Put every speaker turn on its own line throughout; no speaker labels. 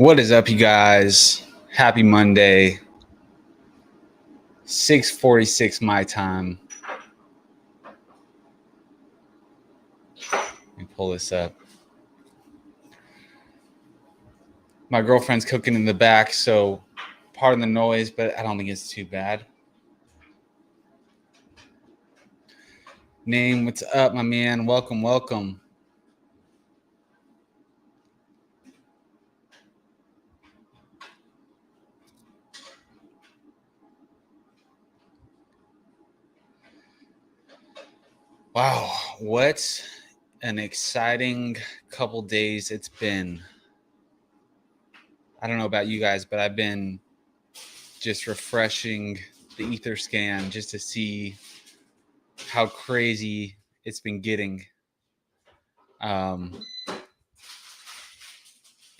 What is up, you guys? Happy Monday. 6:46 my time. Let me pull this up. My girlfriend's cooking in the back, so pardon the noise, but I don't think it's too bad. Name, what's up, my man? Welcome, welcome. Wow, what an exciting couple days it's been. I don't know about you guys, but I've been just refreshing the ether scan just to see how crazy it's been getting.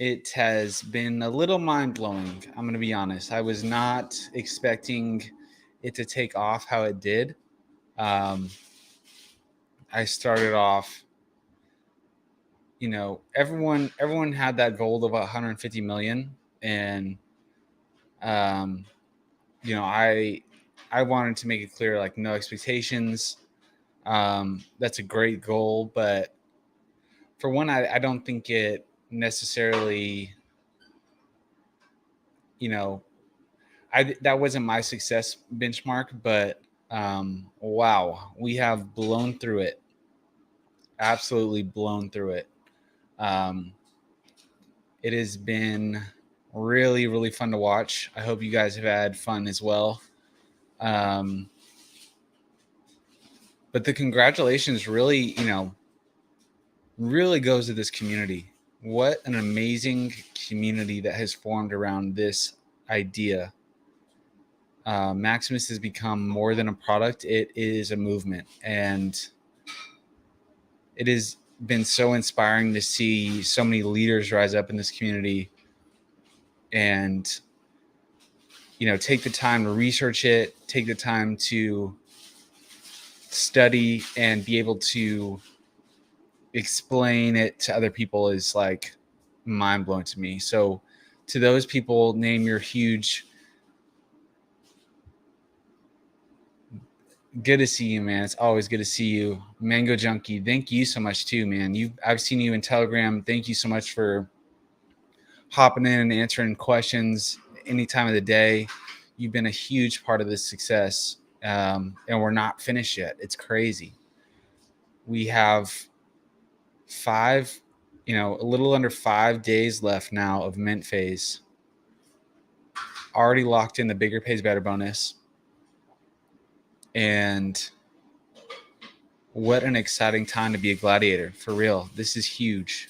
It has been a little mind-blowing. I'm going to be honest. I was not expecting it to take off how it did. I started off, everyone had that goal of 150 million, and I wanted to make it clear, like, no expectations. That's a great goal, but for one, I don't think it necessarily, that wasn't my success benchmark, but wow, we have blown through it. Absolutely blown through it. It has been really, really fun to watch. I hope you guys have had fun as well. But the congratulations really, really goes to this community. What an amazing community that has formed around this idea. Maximus has become more than a product. It is a movement, and it has been so inspiring to see so many leaders rise up in this community and, take the time to research it, take the time to study and be able to explain it to other people is like mind blowing to me. So to those people, name your huge. Good to see you, man. It's always good to see you. Mango Junkie, thank you so much too, man. I've seen you in Telegram. Thank you so much for hopping in and answering questions any time of the day. You've been a huge part of this success, and we're not finished yet. It's crazy. We have a little under 5 days left now of mint phase. Already locked in the bigger pays better bonus. And what an exciting time to be a gladiator, for real. This is huge.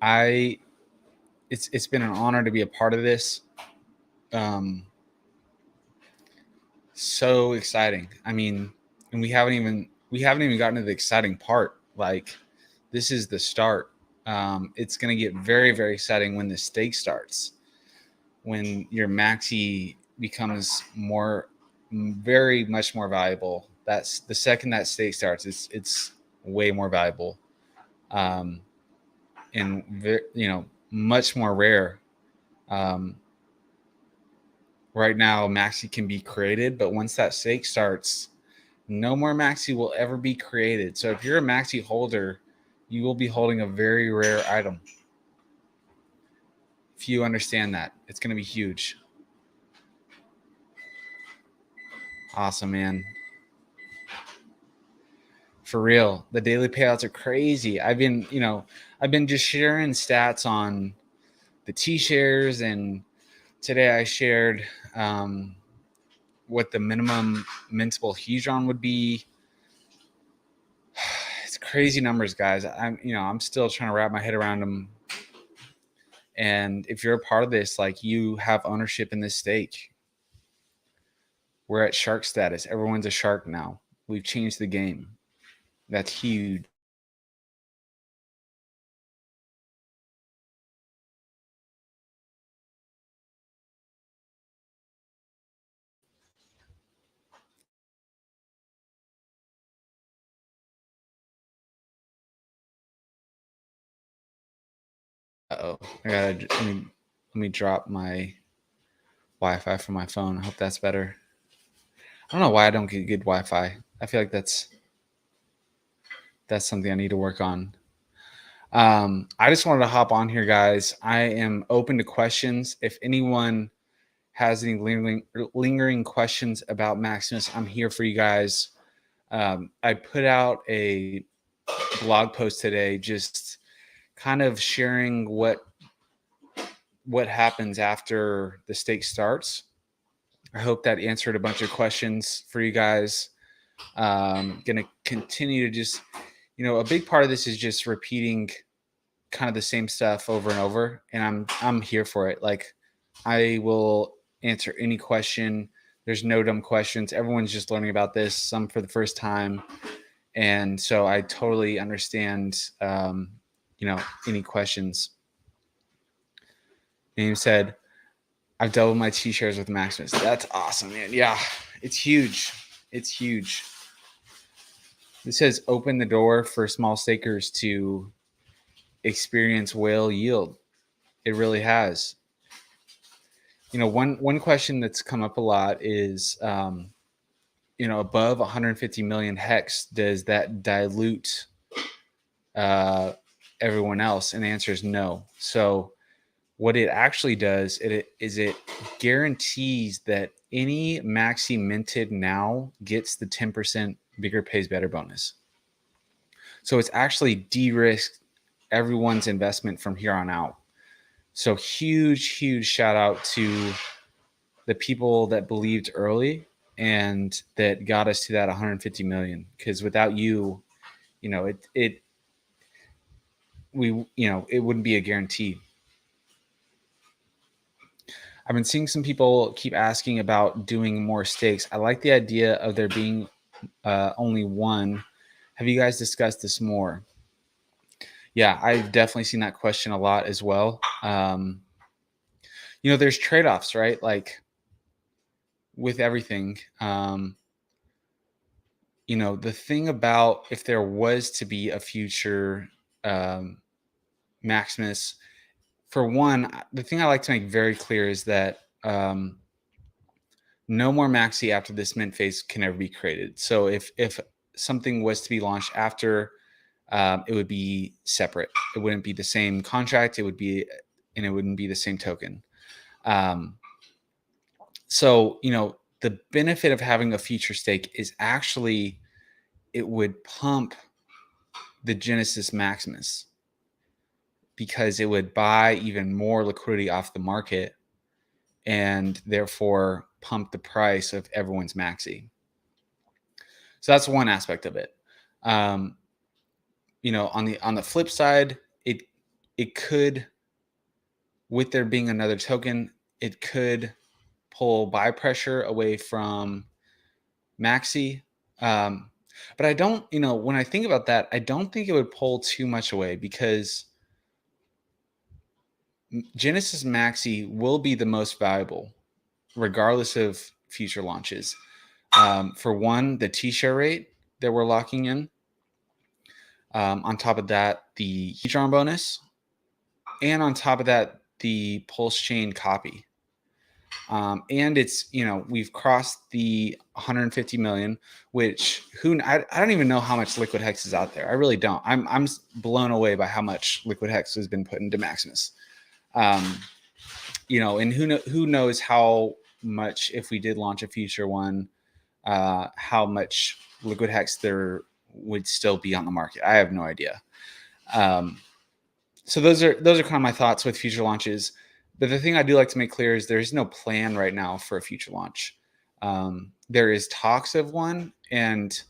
It's been an honor to be a part of this. So exciting. I mean, and we haven't even gotten to the exciting part. Like, this is the start. It's going to get very, very exciting when the stake starts. When your MAXI becomes very much more valuable. That's the second that stake starts. It's way more valuable, and much more rare. Right now, MAXI can be created, but once that stake starts, no more MAXI will ever be created. So if you're a MAXI holder, you will be holding a very rare item. If you understand that, it's going to be huge. Awesome, man. For real, the daily payouts are crazy. I've been just sharing stats on the T-shares, and today I shared what the minimum mintable hedron would be. It's crazy numbers, guys. I'm still trying to wrap my head around them. And if you're a part of this, like, you have ownership in this stake. We're at shark status. Everyone's a shark now. We've changed the game. That's huge. Uh-oh. Let me drop my Wi-Fi from my phone. I hope that's better. I don't know why I don't get good Wi-Fi. I feel like that's something I need to work on. I just wanted to hop on here, guys. I am open to questions. If anyone has any lingering questions about Maximus, I'm here for you guys. I put out a blog post today, just kind of sharing what happens after the stake starts. I hope that answered a bunch of questions for you guys. Going to continue to just, a big part of this is just repeating kind of the same stuff over and over, and I'm here for it. Like, I will answer any question. There's no dumb questions. Everyone's just learning about this, some for the first time, and so I totally understand. Any questions. Name said, I've doubled my T shares with Maximus. That's awesome, man. Yeah, it's huge. It's huge. This says open the door for small stakers to experience whale yield. It really has. One question that's come up a lot is, above 150 million hex, does that dilute everyone else? And the answer is no. So what it actually does, it guarantees that any MAXI minted now gets the 10% bigger pays better bonus. So it's actually de-risked everyone's investment from here on out. So huge shout out to the people that believed early and that got us to that 150 million. Because without you, it wouldn't be a guarantee. I've been seeing some people keep asking about doing more stakes. I like the idea of there being only one. Have you guys discussed this more? Yeah, I've definitely seen that question a lot as well. There's trade-offs, right? Like with everything. The thing about if there was to be a future Maximus, for one, the thing I like to make very clear is that no more MAXI after this mint phase can ever be created. So if something was to be launched after, it would be separate. It wouldn't be the same contract. It wouldn't be the same token. So the benefit of having a future stake is actually it would pump the Genesis Maximus because it would buy even more liquidity off the market and therefore pump the price of everyone's MAXI. So that's one aspect of it. On the flip side, it could, with there being another token, it could pull buy pressure away from MAXI. But I don't, when I think about that, I don't think it would pull too much away because Genesis MAXI will be the most valuable regardless of future launches. For one, the T-share rate that we're locking in. On top of that, the Hedron bonus. And on top of that, the Pulse Chain copy. And it's, we've crossed the 150 million, which I don't even know how much Liquid Hex is out there. I really don't. I'm blown away by how much Liquid Hex has been put into Maximus. And who knows how much, if we did launch a future one, how much Liquid Hex there would still be on the market. I have no idea. So those are kind of my thoughts with future launches. But the thing I do like to make clear is there's no plan right now for a future launch. There is talks of one, and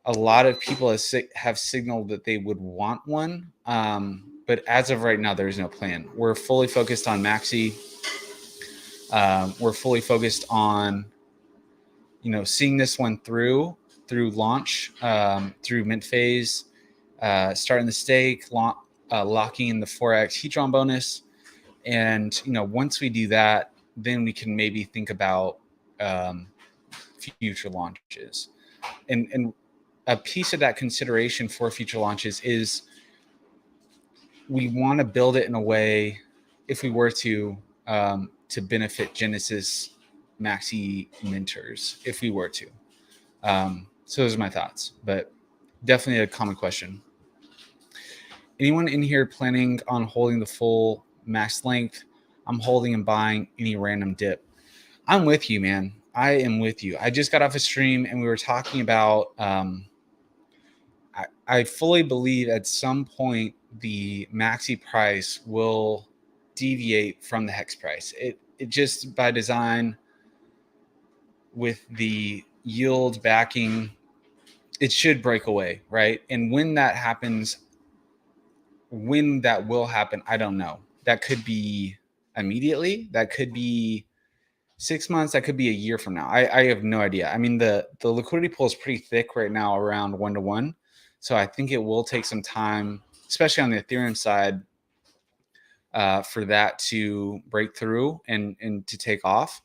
a lot of people have signaled that they would want one. But as of right now, there's no plan. We're fully focused on MAXI. We're fully focused on, seeing this one through launch, through mint phase, starting the stake, locking in the 4x Hedron bonus. And, once we do that, then we can maybe think about future launches. And a piece of that consideration for future launches is we want to build it in a way, if we were to benefit Genesis Maxi mentors, if we were to. So those are my thoughts, but definitely a common question. Anyone in here planning on holding the full max length? I'm holding and buying any random dip. I'm with you, man. I am with you. I just got off a stream and we were talking about I fully believe at some point the Maxi price will deviate from the hex price. It just by design, with the yield backing, it should break away, right? And when that happens, when that will happen, I don't know. That could be immediately. That could be 6 months. That could be a year from now. I have no idea. I mean, the liquidity pool is pretty thick right now, around 1-to-1. So I think it will take some time, especially on the Ethereum side, for that to break through and to take off.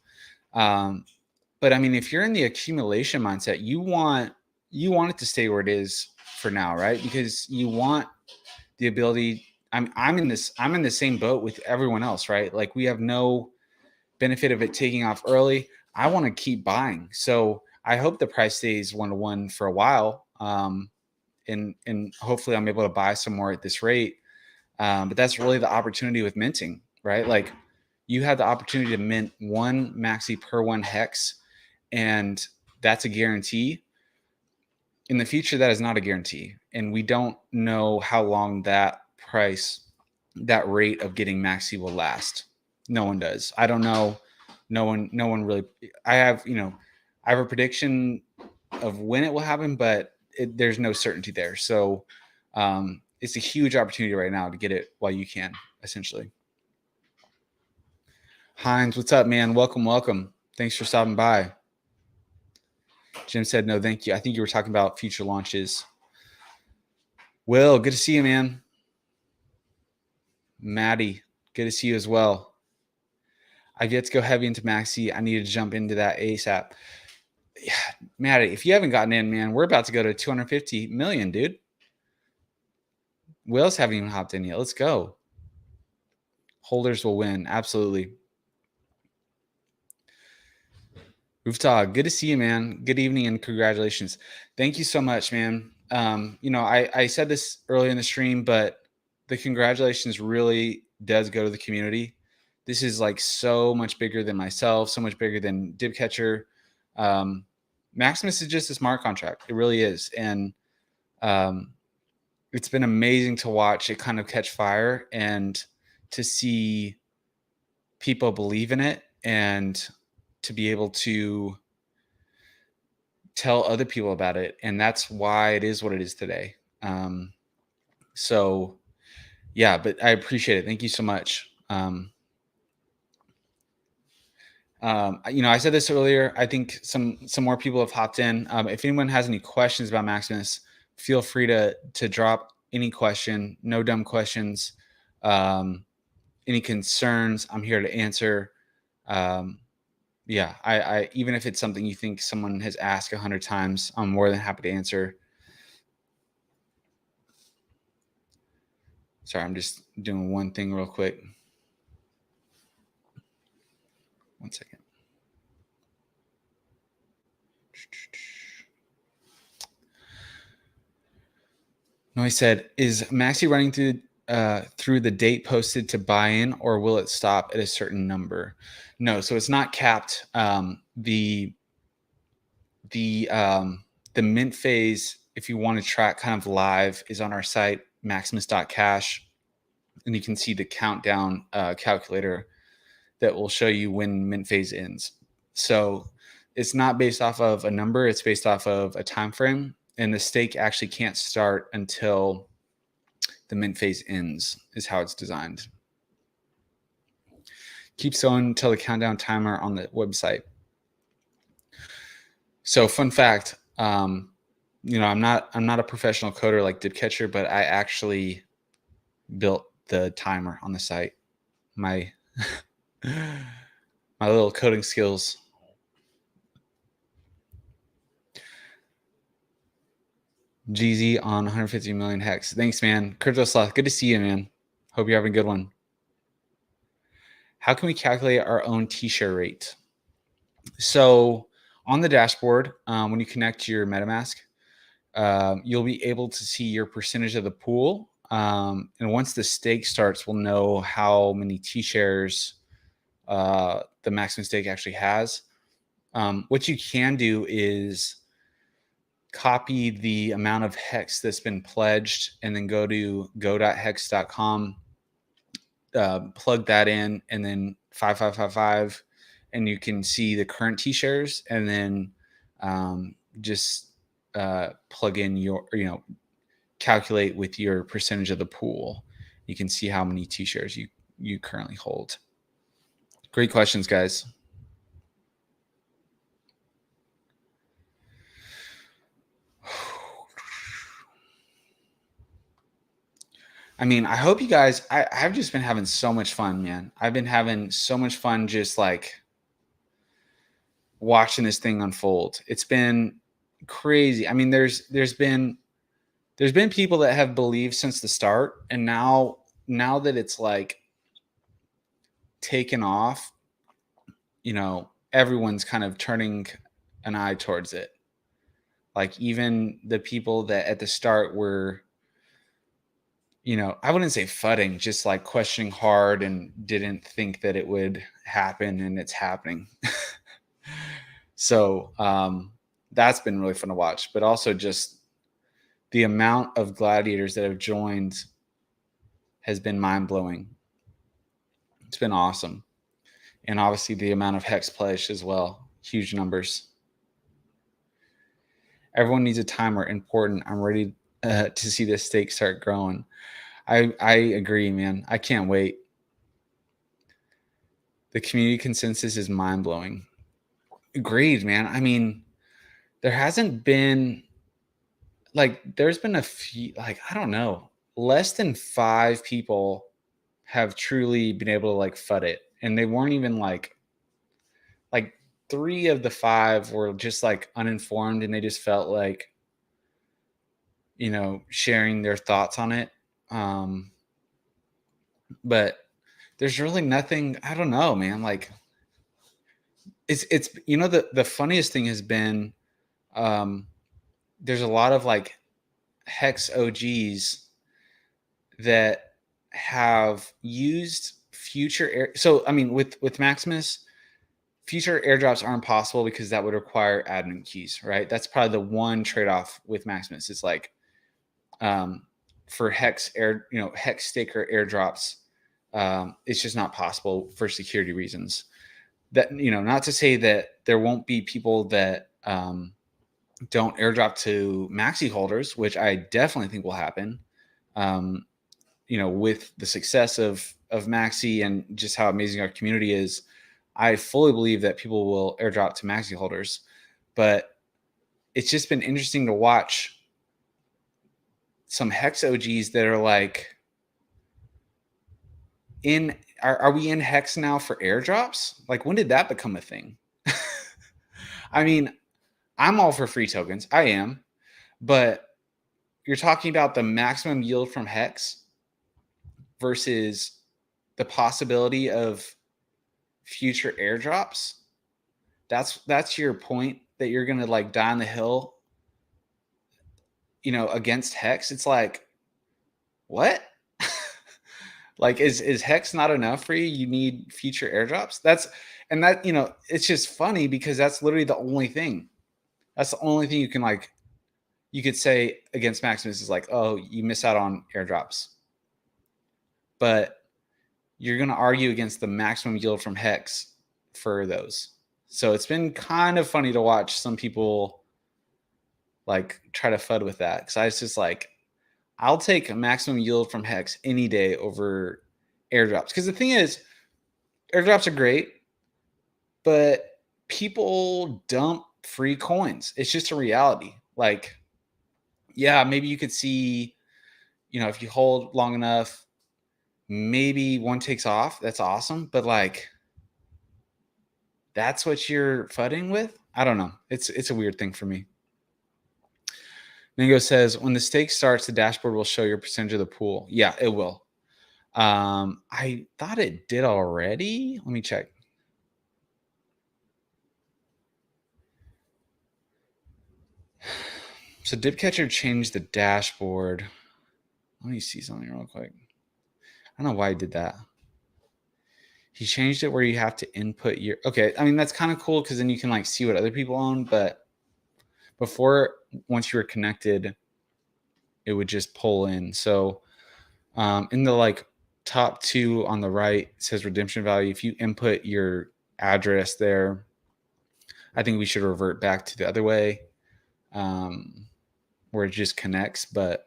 But I mean, if you're in the accumulation mindset, you want it to stay where it is for now, right? Because you want the ability. I'm in the same boat with everyone else, right? Like, we have no benefit of it taking off early. I want to keep buying, so I hope the price stays 1-to-1 for a while, and hopefully I'm able to buy some more at this rate. But that's really the opportunity with minting, right? Like, you have the opportunity to mint one maxi per one hex, and that's a guarantee. In the future, that is not a guarantee, and we don't know how long that rate of getting maxi will last. No one does. I don't know. No one really. I have a prediction of when it will happen, but there's no certainty there. So it's a huge opportunity right now to get it while you can, essentially. Heinz, what's up, man? Welcome. Thanks for stopping by. Jim said no, thank you. I think you were talking about future launches. Will, good to see you, man. Maddie, good to see you as well. I've yet to go heavy into Maxi. I need to jump into that ASAP. Yeah, Maddie, if you haven't gotten in, man, we're about to go to 250 million, dude. Will's haven't even hopped in yet. Let's go. Holders will win. Absolutely. Rooftog, good to see you, man. Good evening and congratulations. Thank you so much, man. I said this earlier in the stream, but the congratulations really does go to the community. This is like so much bigger than myself, so much bigger than Dibcatcher. Maximus is just a smart contract. It really is. And it's been amazing to watch it kind of catch fire and to see people believe in it and to be able to tell other people about it. And that's why it is what it is today. So yeah, but I appreciate it. Thank you so much. I said this earlier. I think some more people have hopped in. If anyone has any questions about Maximus, feel free to drop any question. No dumb questions. Any concerns, I'm here to answer. Yeah, I even if it's something you think someone has asked 100 times, I'm more than happy to answer. Sorry, I'm just doing one thing real quick. 1 second. No, he said, is Maxi running through the date posted to buy in, or will it stop at a certain number? No, so it's not capped. The mint phase, if you want to track kind of live, is on our site, maximus.cash, and you can see the countdown calculator that will show you when mint phase ends. So it's not based off of a number, it's based off of a time frame, and the stake actually can't start until the mint phase ends, is how it's designed. Keep going until the countdown timer on the website. So fun fact, I'm not a professional coder like Dibcatcher, but I actually built the timer on the site. My my little coding skills. GZ on 150 million hex. Thanks, man. Crypto Sloth, good to see you, man. Hope you're having a good one. How can we calculate our own T-share rate? So on the dashboard, when you connect to your MetaMask, you'll be able to see your percentage of the pool. And once the stake starts, we'll know how many T-shares the maximum stake actually has. What you can do is copy the amount of hex that's been pledged and then go to go.hex.com, plug that in, and then 5555, and you can see the current T-shares, and then just plug in your, calculate with your percentage of the pool. You can see how many T-shares you currently hold. Great questions, guys. I mean, I hope you guys, I've just been having so much fun, man. I've been having so much fun just like watching this thing unfold. It's been crazy. I mean, there's been people that have believed since the start, and now that it's like taken off, everyone's kind of turning an eye towards it. Like even the people that at the start were, I wouldn't say fudding, just like questioning hard and didn't think that it would happen, and it's happening. So that's been really fun to watch, but also just the amount of gladiators that have joined has been mind-blowing. It's been awesome. And obviously the amount of hex pledged as well. Huge numbers. Everyone needs a timer. Important. I'm ready to see this stake start growing. I agree, man. I can't wait. The community consensus is mind-blowing. Agreed, man. I mean, there hasn't been, there's been a few, I don't know, less than 5 people have truly been able to FUD it. And they weren't even like 3 of the 5 were just uninformed, and they just felt like, sharing their thoughts on it. But there's really nothing, I don't know, man. It's the funniest thing has been, there's a lot of Hex OGs that have used future so I mean with Maximus, future airdrops aren't possible because that would require admin keys, right? That's probably the one trade-off with Maximus. It's for Hex Hex staker airdrops, it's just not possible for security reasons. That, not to say that there won't be people that don't airdrop to MAXI holders, which I definitely think will happen. With the success of MAXI and just how amazing our community is, I fully believe that people will airdrop to MAXI holders. But it's just been interesting to watch some Hex OGs that are are we in Hex now for airdrops? When did that become a thing? I mean, I'm all for free tokens. I am. But you're talking about the maximum yield from Hex versus the possibility of future airdrops. That's your point, that you're going to die on the hill, against Hex. It's what? Is Hex not enough for you? You need future airdrops? It's just funny because that's literally the only thing. That's the only thing you can you could say against Maximus is oh, you miss out on airdrops. But you're going to argue against the maximum yield from Hex for those. So it's been kind of funny to watch some people try to FUD with that. Because I was just I'll take a maximum yield from Hex any day over airdrops. Because the thing is, airdrops are great, but people dump free coins. It's just a reality. Yeah, maybe you could see, if you hold long enough, maybe one takes off. That's awesome. But that's what you're FUDing with? I don't know. It's a weird thing for me. Mingo says, when the stake starts, the dashboard will show your percentage of the pool. Yeah, it will. I thought it did already. Let me check. So Dipcatcher changed the dashboard. Let me see something real quick. I don't know why he did that. He changed it where you have to input your. Okay, I mean that's kind of cool because then you can like see what other people own. But before, once you were connected, it would just pull in. So in the like top two on the right, it says redemption value. If you input your address there, I think we should revert back to the other way, where it just connects. But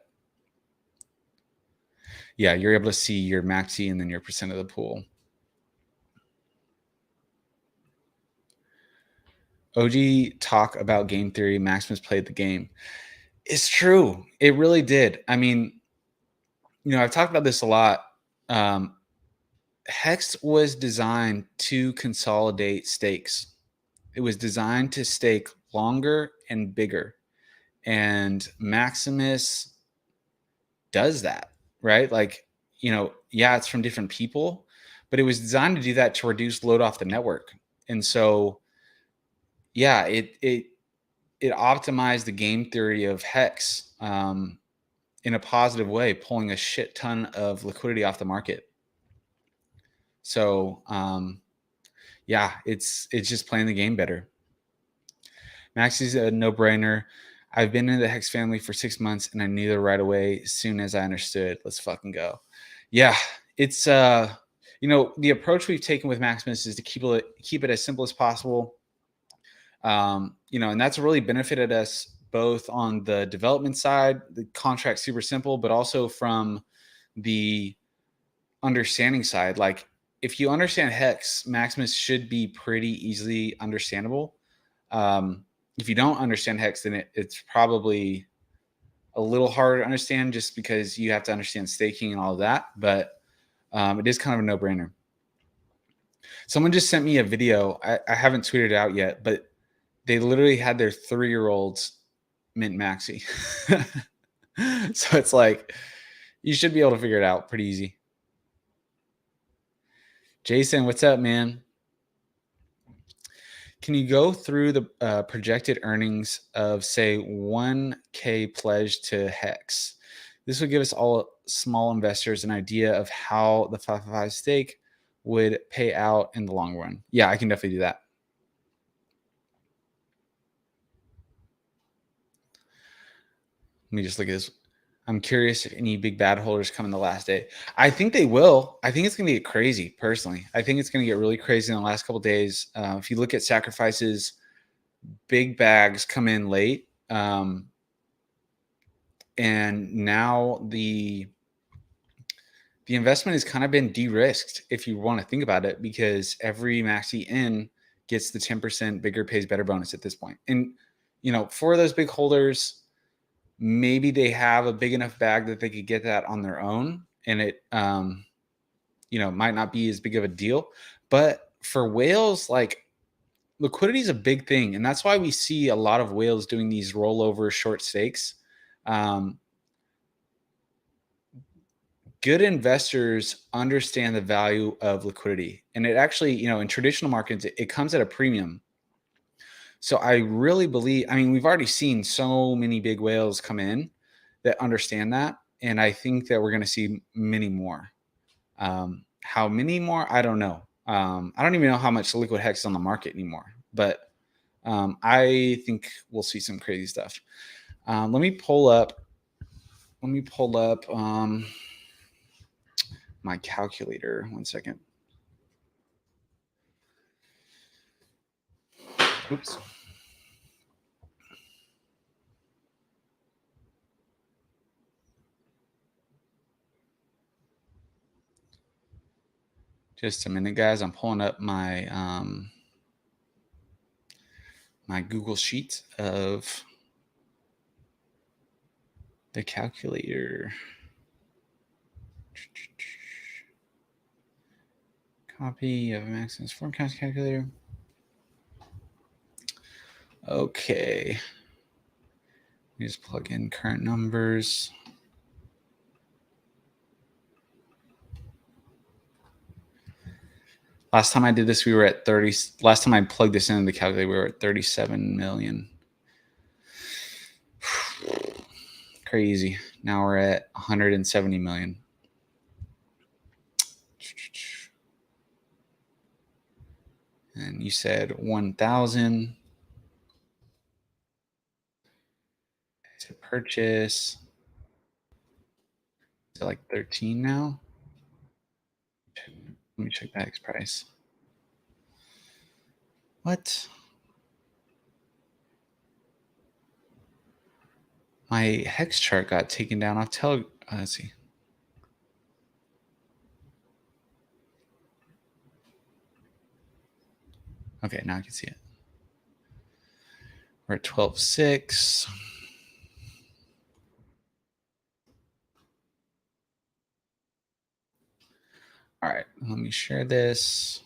yeah, you're able to see your MAXI and then your percent of the pool. OG talk about game theory. Maximus played the game. It's true. It really did. I mean, I've talked about this a lot. Hex was designed to consolidate stakes. It was designed to stake longer and bigger. And Maximus does that, right? Like, yeah, it's from different people, but it was designed to do that to reduce load off the network. And so, yeah, it optimized the game theory of Hex in a positive way, pulling a shit ton of liquidity off the market. So, yeah, it's just playing the game better. Maxi's a no-brainer. I've been in the Hex family for 6 months, and I knew it right away as soon as I understood. Let's fucking go. Yeah, it's the approach we've taken with Maximus is to keep it as simple as possible. And that's really benefited us both on the development side, the contract's super simple, but also from the understanding side. Like if you understand Hex, Maximus should be pretty easily understandable. If you don't understand Hex, then it's probably a little harder to understand just because you have to understand staking and all of that. But it is kind of a no-brainer. Someone just sent me a video. I haven't tweeted it out yet, but they literally had their 3-year-olds mint Maxi. So it's like you should be able to figure it out pretty easy. Jason, what's up, man? Can you go through the projected earnings of, say, 1K pledge to Hex? This would give us all small investors an idea of how the 555 stake would pay out in the long run. Yeah, I can definitely do that. Let me just look at this. I'm curious if any big bad holders come in the last day. I think they will. I think it's going to get crazy, personally. I think it's going to get really crazy in the last couple of days. If you look at sacrifices, big bags come in late. And now the investment has kind of been de-risked, if you want to think about it, because every Maxi in gets the 10% bigger pays better bonus at this point. And, for those big holders, maybe they have a big enough bag that they could get that on their own. And it, might not be as big of a deal. But for whales, like, liquidity is a big thing. And that's why we see a lot of whales doing these rollover short stakes. Good investors understand the value of liquidity. And it actually, in traditional markets, it comes at a premium. So I really believe, we've already seen so many big whales come in that understand that. And I think that we're going to see many more. How many more? I don't know. I don't even know how much liquid Hex is on the market anymore. But I think we'll see some crazy stuff. Let me pull up my calculator. 1 second. Oops. Just a minute, guys. I'm pulling up my my Google Sheet of the calculator. Copy of Maximus forecast calculator. Okay. Just plug in current numbers. Last time I did this, we were at 30. Last time I plugged this into the calculator, we were at 37 million. Crazy. Now we're at 170 million. And you said 1,000 to purchase. Is it like 13 now? Let me check the X price. What? My hex chart got taken down off let's see. Okay, now I can see it. We're at 12.6. All right, let me share this.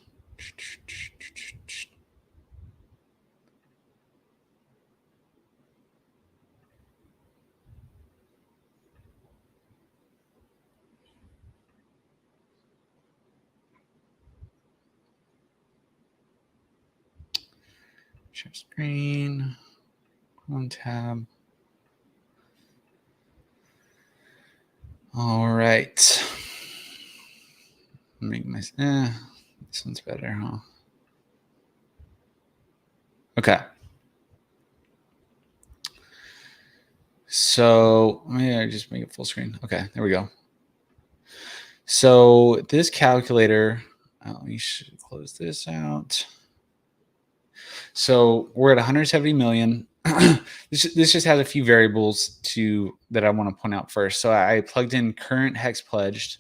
Share screen. One tab. All right. Make my this one's better, huh? Okay. So maybe I just make it full screen. Okay, there we go. So this calculator, we should close this out. So we're at 170 million. This just has a few variables that I want to point out first. So I plugged in current hex pledged.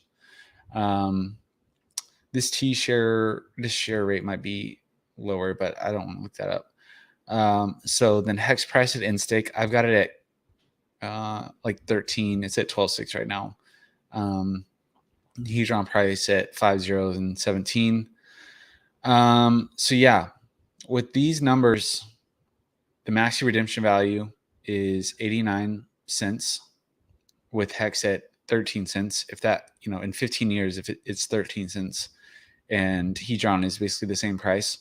This share rate might be lower, but I don't want to look that up. So then hex price at in-stake, I've got it at like 13. It's at 12.6 right now. Hedron price at 5 zeros and 17. So yeah, with these numbers, the MAXI redemption value is 89 cents with hex at 13 cents. If that, in 15 years, if it's 13 cents and Hedron is basically the same price.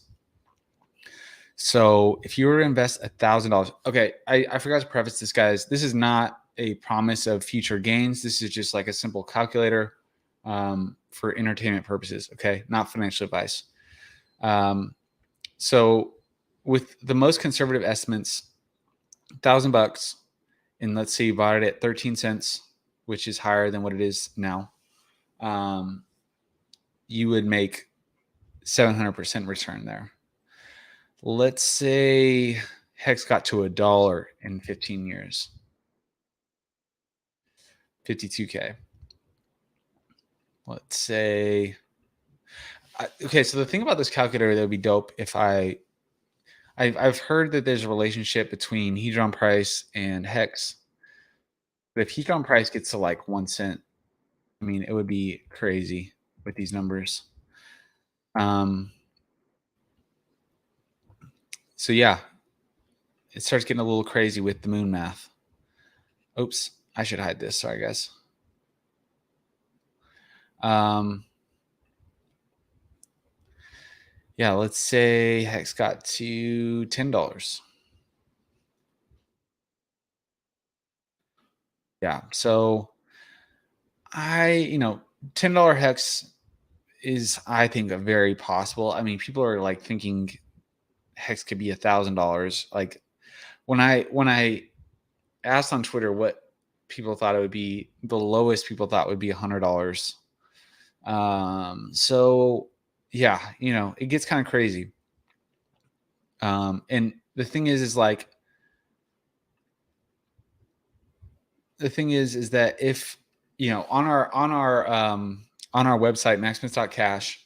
So if you were to invest $1,000, okay, I forgot to preface this, guys. This is not a promise of future gains. This is just like a simple calculator for entertainment purposes, okay? Not financial advice. So with the most conservative estimates, $1,000, and let's say you bought it at 13 cents, which is higher than what it is now, you would make 700% return there. Let's say hex got to $1 in 15 years, 52K. Let's say, okay, so the thing about this calculator that would be dope if I've heard that there's a relationship between Hedron price and hex. But if Hedron price gets to like 1 cent, I mean, it would be crazy with these numbers. So yeah, it starts getting a little crazy with the moon math. Oops, I should hide this. Sorry, guys. Yeah, let's say hex got to $10. Yeah, so $10 hex is, I think, a very possible. I mean, people are like thinking hex could be $1,000. Like when I asked on Twitter what people thought it would be, the lowest people thought would be $100. So yeah, it gets kind of crazy. And the thing is like, the thing is that if, on our website, maximus.cash,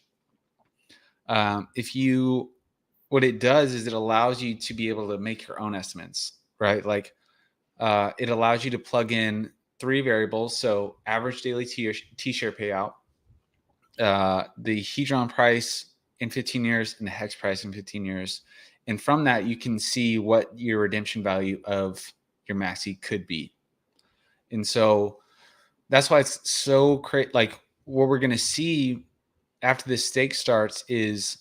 what it does is it allows you to be able to make your own estimates, right? Like, it allows you to plug in 3 variables. So average daily T-share payout, the Hedron price in 15 years, and the hex price in 15 years. And from that, you can see what your redemption value of your MAXI could be. And so that's why it's so great. Like what we're going to see after this stake starts is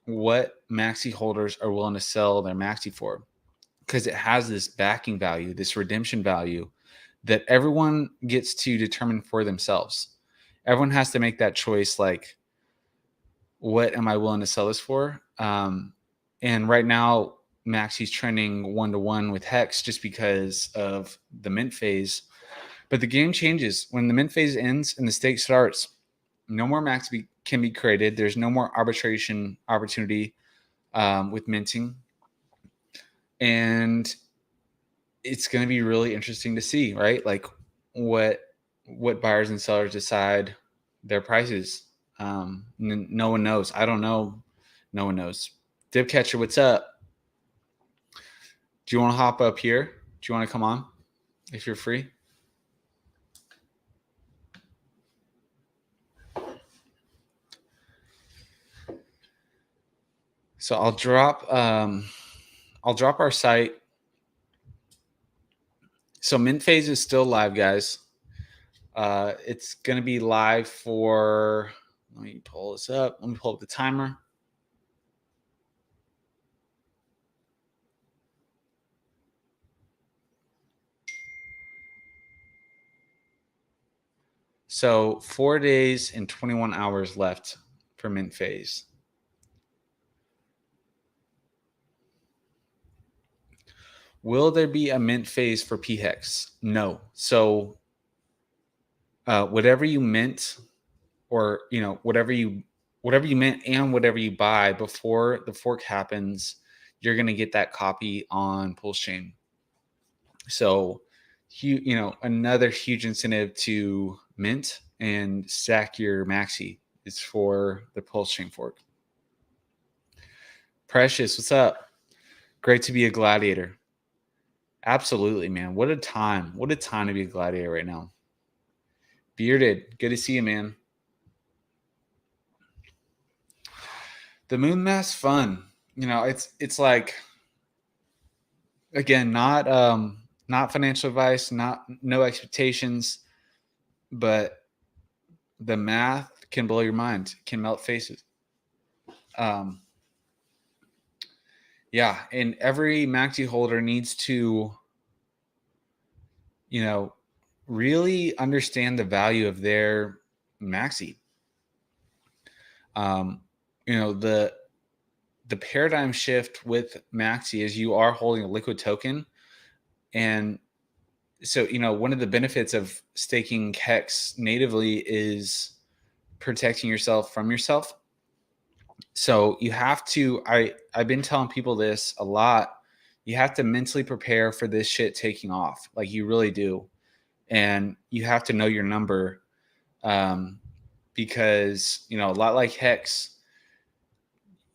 what MAXI holders are willing to sell their MAXI for, because it has this backing value, this redemption value that everyone gets to determine for themselves. Everyone has to make that choice, like, what am I willing to sell this for? And right now, MAXI's trending 1-to-1 with Hex just because of the mint phase. But the game changes when the mint phase ends and the stake starts. No more MAXI can be created. There's no more arbitration opportunity with minting. And it's going to be really interesting to see, right? Like what buyers and sellers decide their prices. No one knows. I don't know. No one knows. Dipcatcher, what's up? Do you want to hop up here? Do you want to come on if you're free? So I'll drop our site. So mint phase is still live, guys. It's gonna be live for, let me pull this up. Let me pull up the timer. So 4 days and 21 hours left for mint phase. Will there be a mint phase for PHEX? No. So whatever you mint, or whatever you mint and whatever you buy before the fork happens, you're going to get that copy on Pulse Chain. So another huge incentive to mint and stack your MAXI is for the Pulse Chain fork. Precious, what's up? Great to be a gladiator. Absolutely, man. What a time. What a time to be a gladiator right now. Bearded, good to see you, man. The moon mass fun. It's like, again, not financial advice, no expectations, but the math can blow your mind, can melt faces. Yeah, and every MAXI holder needs to really understand the value of their MAXI. The paradigm shift with MAXI is you are holding a liquid token. And so, one of the benefits of staking Hex natively is protecting yourself from yourself. So you have to, I've been telling people this a lot. You have to mentally prepare for this shit taking off. Like, you really do. And you have to know your number, because, a lot like Hex,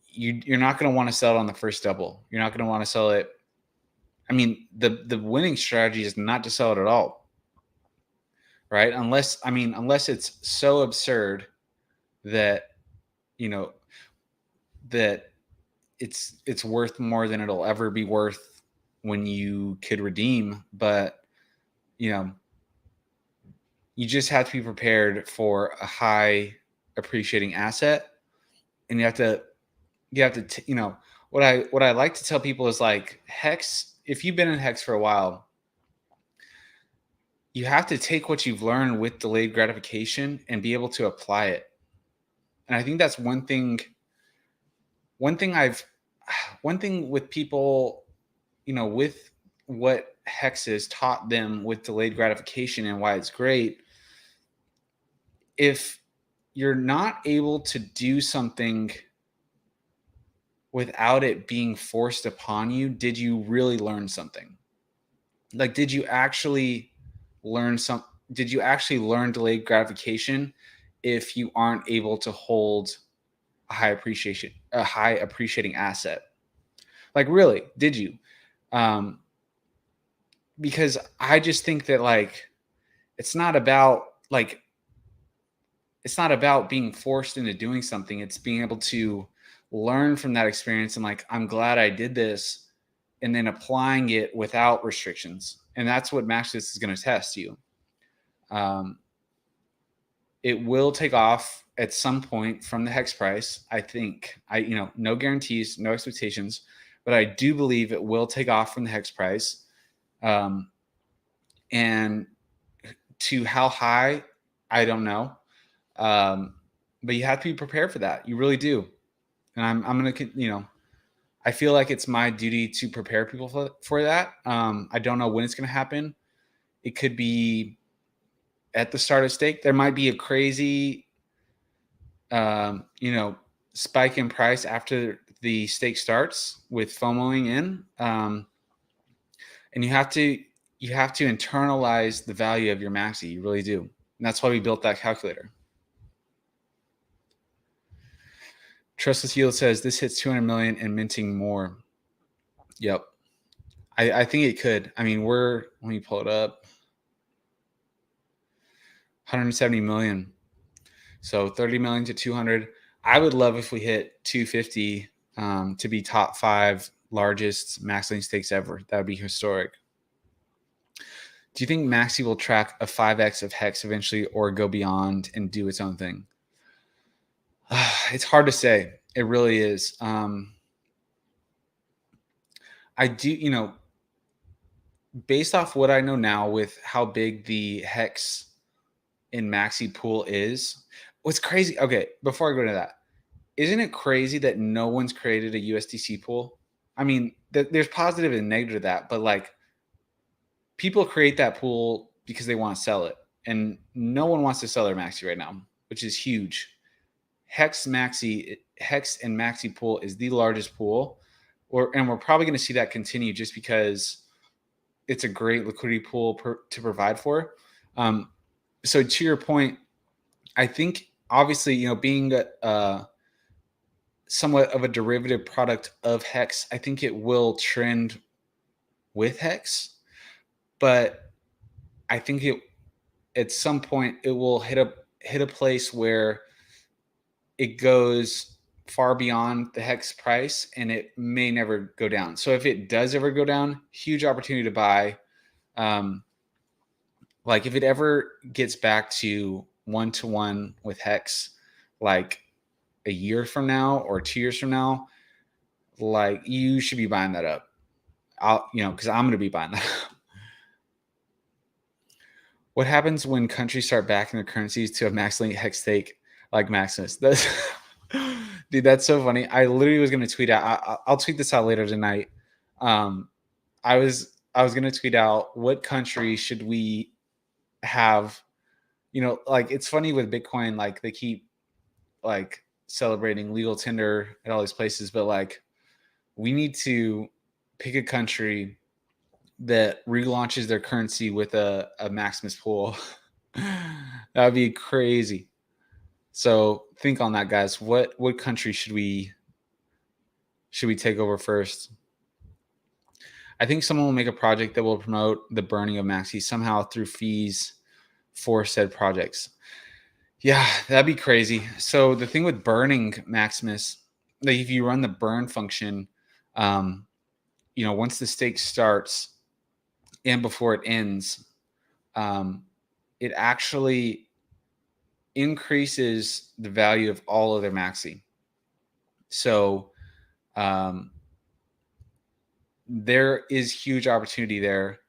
you're not going to want to sell it on the first double. You're not going to want to sell it. I mean, the winning strategy is not to sell it at all, right? Unless it's so absurd that, that it's worth more than it'll ever be worth when you could redeem. But, you just have to be prepared for a high appreciating asset. And you have to, what I like to tell people is, like, Hex, if you've been in Hex for a while, you have to take what you've learned with delayed gratification and be able to apply it. And I think that's one thing with people, with what Hex has taught them with delayed gratification and why it's great. If you're not able to do something without it being forced upon you, did you really learn something? Like, did you actually learn delayed gratification if you aren't able to hold a high appreciating asset? Like, really, did you? Because I just think that, like, it's not about being forced into doing something. It's being able to learn from that experience and, like, I'm glad I did this, and then applying it without restrictions. And that's what Maximus is going to test you. it will take off at some point from the hex price. I think no guarantees, no expectations, but I do believe it will take off from the hex price. And to how high, I don't know. But you have to be prepared for that. You really do. And I'm going to, I feel like it's my duty to prepare people for that. I don't know when it's going to happen. It could be at the start of stake. There might be a crazy, spike in price after the stake starts with FOMOing in. And you have to internalize the value of your MAXI. You really do. And that's why we built that calculator. Trustless Yield says this hits 200 million and minting more. Yep. I think it could. I mean, let me pull it up. 170 million. So 30 million to 200. I would love if we hit 250 to be top 5 largest max lane stakes ever. That would be historic. Do you think MAXI will track a 5x of Hex eventually or go beyond and do its own thing? It's hard to say. It really is. I do, based off what I know now with how big the Hex in MAXI pool is, what's crazy. Okay, before I go into that, isn't it crazy that no one's created a USDC pool? I mean, there's positive and negative to that, but like people create that pool because they want to sell it, and no one wants to sell their MAXI right now, which is huge. Hex and MAXI pool is the largest pool, and we're probably going to see that continue just because it's a great liquidity pool to provide for. So to your point, I think obviously, being somewhat of a derivative product of Hex, I think it will trend with Hex, but I think at some point it will hit a place where it goes far beyond the Hex price and it may never go down. So if it does ever go down, huge opportunity to buy. Like if it ever gets back to 1-to-1 with Hex, like a year from now or 2 years from now, like you should be buying that up. Because I'm going to be buying that up. What happens when countries start backing their currencies to a max link Hex stake like Maximus? Dude, that's so funny. I literally was going to tweet out. I'll tweet this out later tonight. I was going to tweet out what country should we have. Like it's funny with Bitcoin. Like they keep like celebrating legal tender at all these places, but like we need to pick a country that relaunches their currency with a Maximus pool. That would be crazy. So think on that, guys. What country should we take over first? I think someone will make a project that will promote the burning of MAXI somehow through fees for said projects. Yeah, that'd be crazy. So the thing with burning Maximus, like if you run the burn function, once the stake starts and before it ends, it actually increases the value of all of their MAXI. So there is huge opportunity there,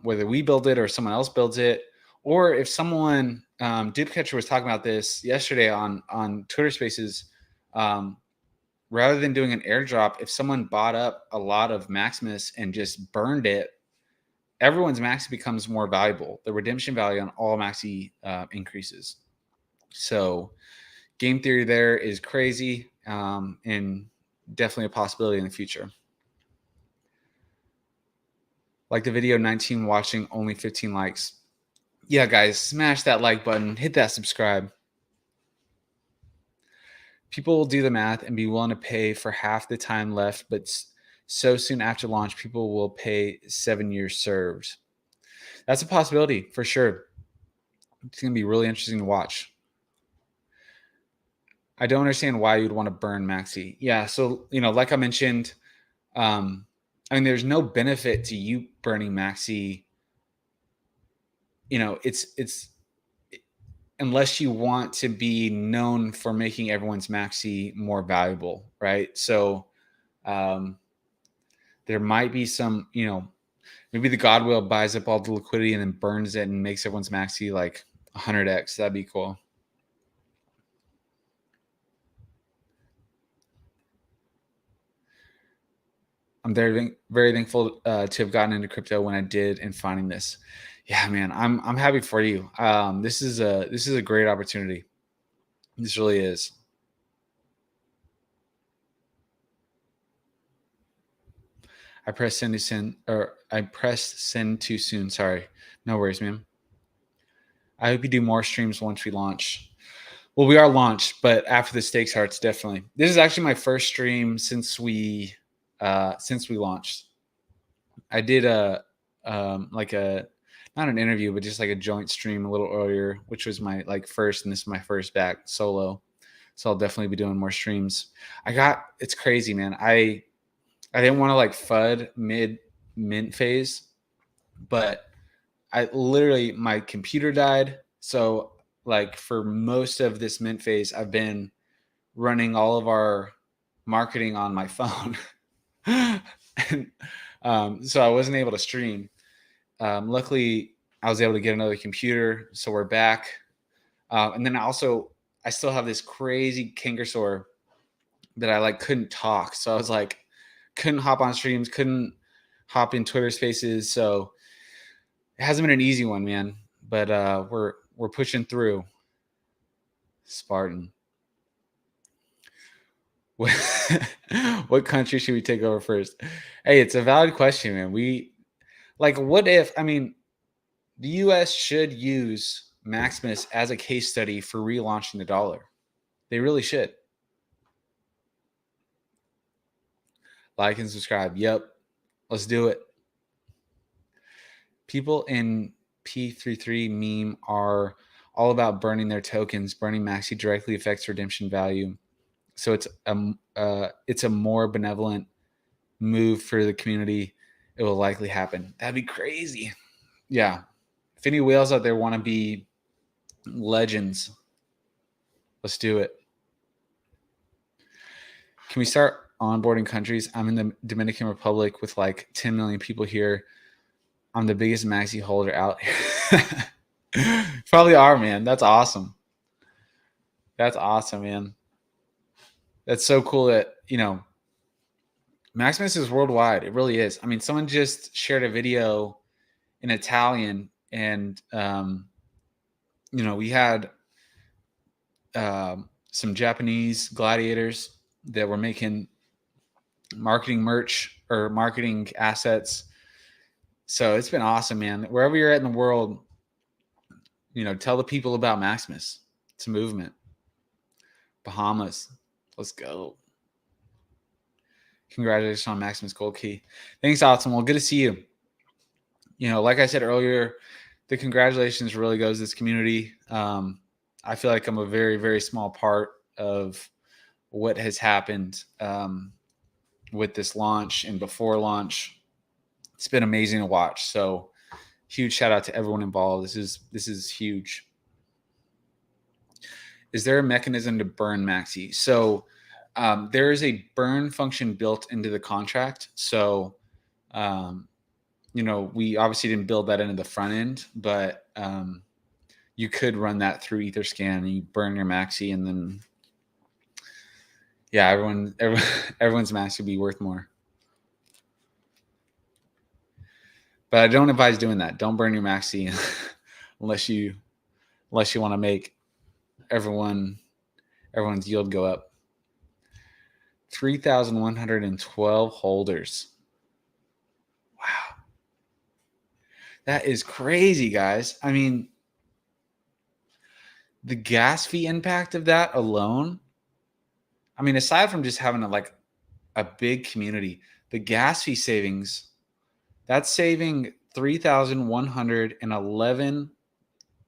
whether we build it or someone else builds it, or if someone, Dipcatcher was talking about this yesterday on Twitter Spaces, rather than doing an airdrop, if someone bought up a lot of Maximus and just burned it, everyone's MAXI becomes more valuable. The redemption value on all MAXI increases. So game theory there is crazy, and definitely a possibility in the future. Like the video, 19 watching, only 15 likes. Yeah, guys, smash that like button, hit that subscribe. People will do the math and be willing to pay for half the time left, but so soon after launch, people will pay 7 years served. That's a possibility for sure. It's going to be really interesting to watch. I don't understand why you'd want to burn MAXI. Yeah, so, like I mentioned, there's no benefit to you burning MAXI. unless you want to be known for making everyone's maxi more valuable, right? So um, there might be some, maybe the God Whale buys up all the liquidity and then burns it and makes everyone's maxi like 100x. That'd be cool. I'm very, very thankful to have gotten into crypto when I did and finding this. Yeah, man, I'm happy for you. This is a great opportunity. This really is. I pressed send too soon. Sorry. No worries, man. I hope you do more streams once we launch. Well, we are launched, but after the stakes hearts, definitely. This is actually my first stream since we launched. I did like a not an interview, but just like a joint stream a little earlier, which was my like first, and this is my first back solo. So I'll definitely be doing more streams. It's crazy, man. I didn't want to like FUD mid mint phase, but I literally my computer died. So like for most of this mint phase, I've been running all of our marketing on my phone. and, so I wasn't able to stream. Luckily, I was able to get another computer, so we're back. And then I still have this crazy canker sore that I like couldn't talk. So I was like, couldn't hop on streams, couldn't hop in Twitter Spaces. So it hasn't been an easy one, man. But we're pushing through. Spartan. What country should we take over first? Hey, it's a valid question, man. What if, the US should use Maximus as a case study for relaunching the dollar. They really should. Like and subscribe. Yep. Let's do it. People in P33 meme are all about burning their tokens. Burning Maxi directly affects redemption value. So it's a more benevolent move for the community. It will likely happen. That'd be crazy. Yeah. If any whales out there want to be legends, let's do it. Can we start onboarding countries? I'm in the Dominican Republic with like 10 million people here. I'm the biggest Maxi holder out here. Probably are, man. That's awesome. That's awesome, man. That's so cool that, Maximus is worldwide. It really is. I mean, someone just shared a video in Italian, and we had some Japanese gladiators that were making marketing merch or marketing assets. So it's been awesome, man. Wherever you're at in the world, tell the people about Maximus. It's a movement. Bahamas, let's go. Congratulations on Maximus Gold Key. Thanks, Awesome. Well, good to see you. Like I said earlier, the congratulations really goes to this community. I feel like I'm a very, very small part of what has happened with this launch and before launch. It's been amazing to watch. So huge shout out to everyone involved. This is huge. Is there a mechanism to burn Maxi? So there is a burn function built into the contract. So we obviously didn't build that into the front end, but you could run that through Etherscan and you burn your Maxi, and then everyone's Maxi would be worth more. But I don't advise doing that. Don't burn your Maxi unless you want to make everyone's yield go up. 3,112 holders. Wow. That is crazy, guys. I mean, the gas fee impact of that alone, aside from just having a big community, the gas fee savings, that's saving 3,111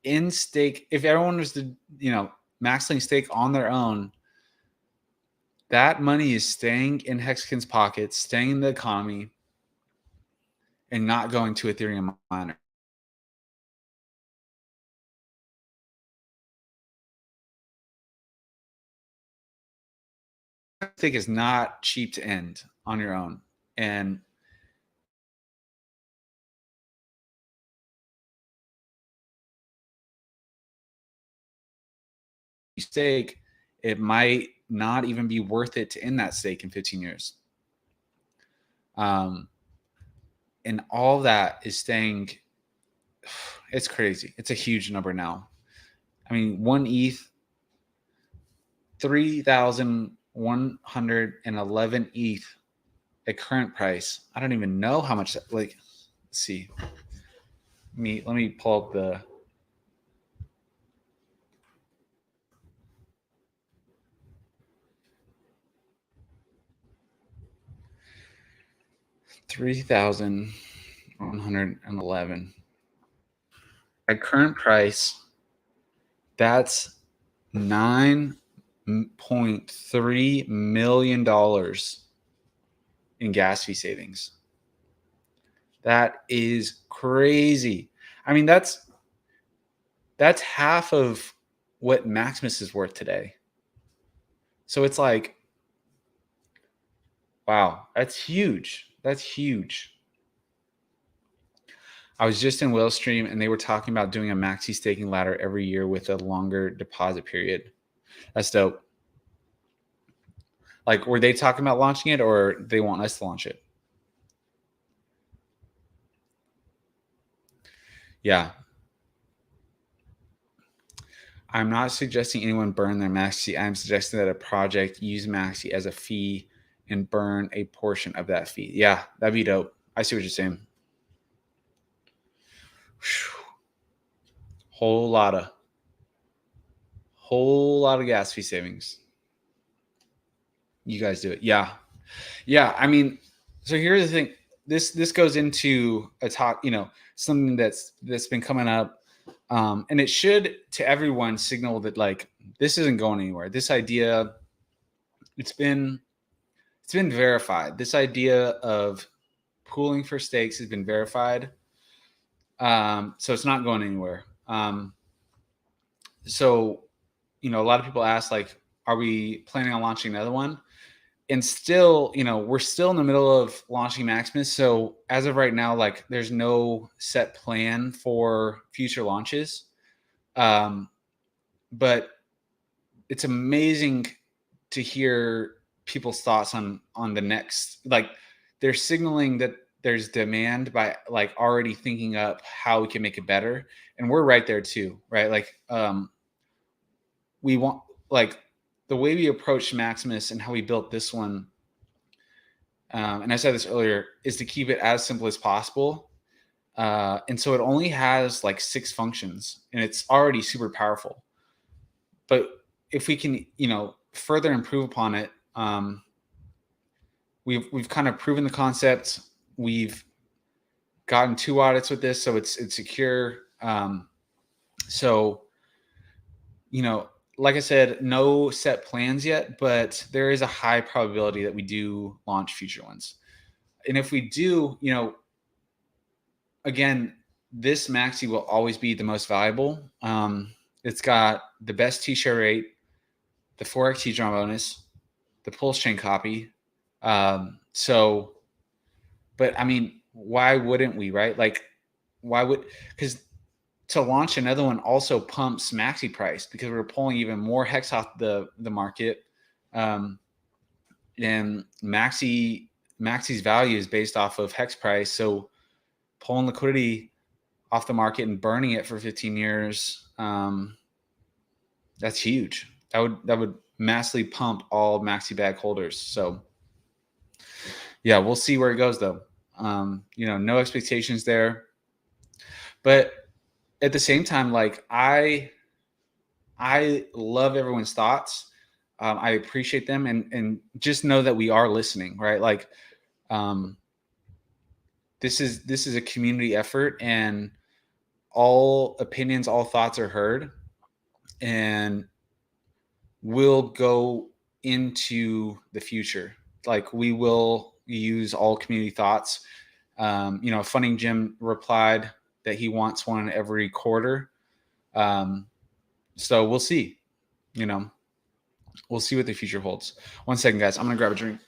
in stake. If everyone was to, maxing stake on their own, that money is staying in Hexagon's pockets, staying in the economy, and not going to Ethereum miner. stake is not cheap to end on your own. And stake, it might not even be worth it to end that stake in 15 years. And all that is staying, it's crazy. It's a huge number now. I mean, one ETH, 3,111 ETH at current price. I don't even know how much, like, let's see. Let me pull up the, $3,111 at current price. That's $9.3 million in gas fee savings. That is crazy. I mean, that's half of what Maximus is worth today. So it's like, wow, that's huge. That's huge. I was just in Will's stream and they were talking about doing a MAXI staking ladder every year with a longer deposit period. That's dope. Like, were they talking about launching it, or they want us to launch it? Yeah. I'm not suggesting anyone burn their MAXI. I'm suggesting that a project use MAXI as a fee and burn a portion of that fee. Yeah, that'd be dope. I see what you're saying. Whole lot of gas fee savings. You guys do it. Yeah. I mean, so here's the thing. This goes into a talk, something that's been coming up, and it should, to everyone, signal that, like, this isn't going anywhere. This idea, it's been verified. This idea of pooling for stakes has been verified. So it's not going anywhere. So, a lot of people ask, like, are we planning on launching another one? And still, we're still in the middle of launching Maximus. So as of right now, like, there's no set plan for future launches. But it's amazing to hear people's thoughts on the next, like, they're signaling that there's demand by, like, already thinking up how we can make it better. And we're right there too, right? Like, we want, like, the way we approached Maximus and how we built this one, and I said this earlier, is to keep it as simple as possible. And so it only has like 6 functions, and it's already super powerful. But if we can, further improve upon it, we've kind of proven the concept. We've gotten 2 audits with this, so it's secure. So, like I said, no set plans yet, but there is a high probability that we do launch future ones. And if we do, again, this MAXI will always be the most valuable. It's got the best T-share rate, the 4x T-drum bonus, the pulse chain copy. So, but I mean, why wouldn't we, right? Like, because to launch another one also pumps MAXI price, because we're pulling even more hex off the market. And MAXI's value is based off of hex price. So pulling liquidity off the market and burning it for 15 years, that's huge. That would massively pump all MAXI bag holders. So yeah, we'll see where it goes though. No expectations there. But at the same time, like, I love everyone's thoughts. I appreciate them, and just know that we are listening, right? Like, this is a community effort, and all opinions, all thoughts are heard, and we'll go into the future. Like, we will use all community thoughts. Funding Jim replied that he wants one every quarter. So we'll see, we'll see what the future holds. 1 second, guys. I'm going to grab a drink.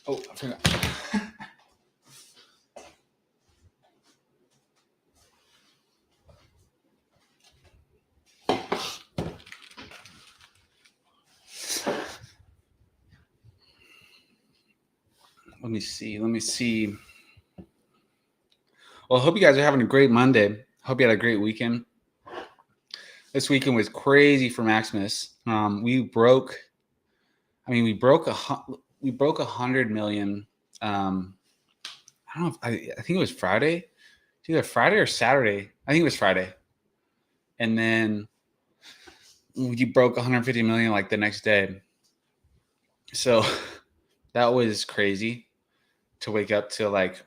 Oh, I forgot. Let me see. Well, I hope you guys are having a great Monday. Hope you had a great weekend. This weekend was crazy for Maximus. We broke 100 million. I don't know if I think it was Friday. It's either Friday or Saturday. I think it was Friday. And then we broke 150 million like the next day. So that was crazy to wake up to like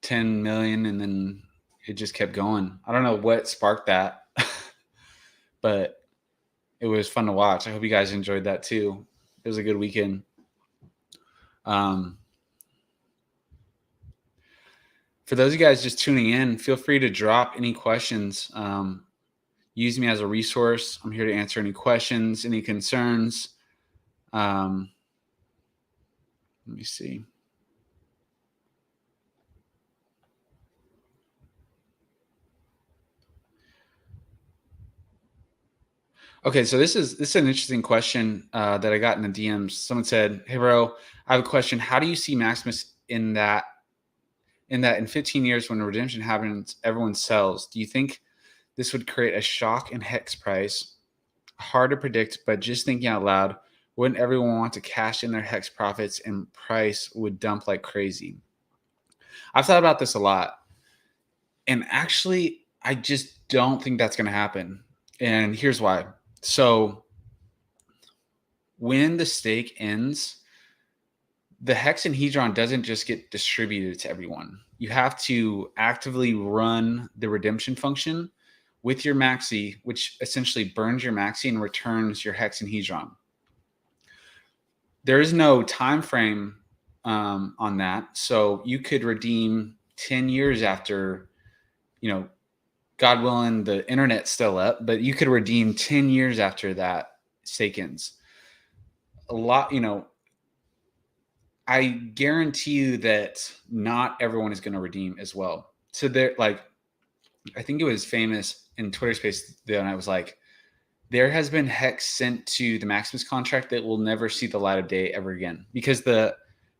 10 million and then it just kept going. I don't know what sparked that, but it was fun to watch. I hope you guys enjoyed that too. It was a good weekend. For those of you guys just tuning in, feel free to drop any questions. Use me as a resource. I'm here to answer any questions, any concerns. Let me see. Okay, so this is an interesting question that I got in the DMs. Someone said, "Hey, bro, I have a question. How do you see Maximus in that in 15 years when redemption happens, everyone sells? Do you think this would create a shock in hex price? Hard to predict, but just thinking out loud, wouldn't everyone want to cash in their hex profits and price would dump like crazy?" I've thought about this a lot, and actually, I just don't think that's going to happen. And here's why. So when the stake ends, the hexahedron doesn't just get distributed to everyone. You have to actively run the redemption function with your MAXI, which essentially burns your MAXI and returns your hexahedron. There is no time frame on that. So you could redeem 10 years after, God willing, the internet's still up, but you could redeem 10 years after that stake ends. A lot, I guarantee you that not everyone is going to redeem as well. So I think it was famous in Twitter space the other night was like, there has been hex sent to the Maximus contract that will never see the light of day ever again because the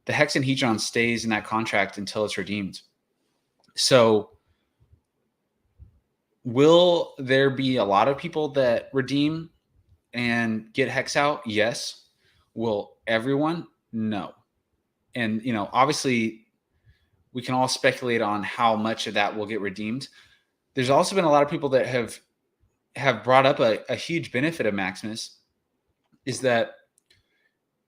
hexahedron stays in that contract until it's redeemed. So will there be a lot of people that redeem and get hex out? Yes. Will everyone? No. And, obviously we can all speculate on how much of that will get redeemed. There's also been a lot of people that have brought up a huge benefit of Maximus is that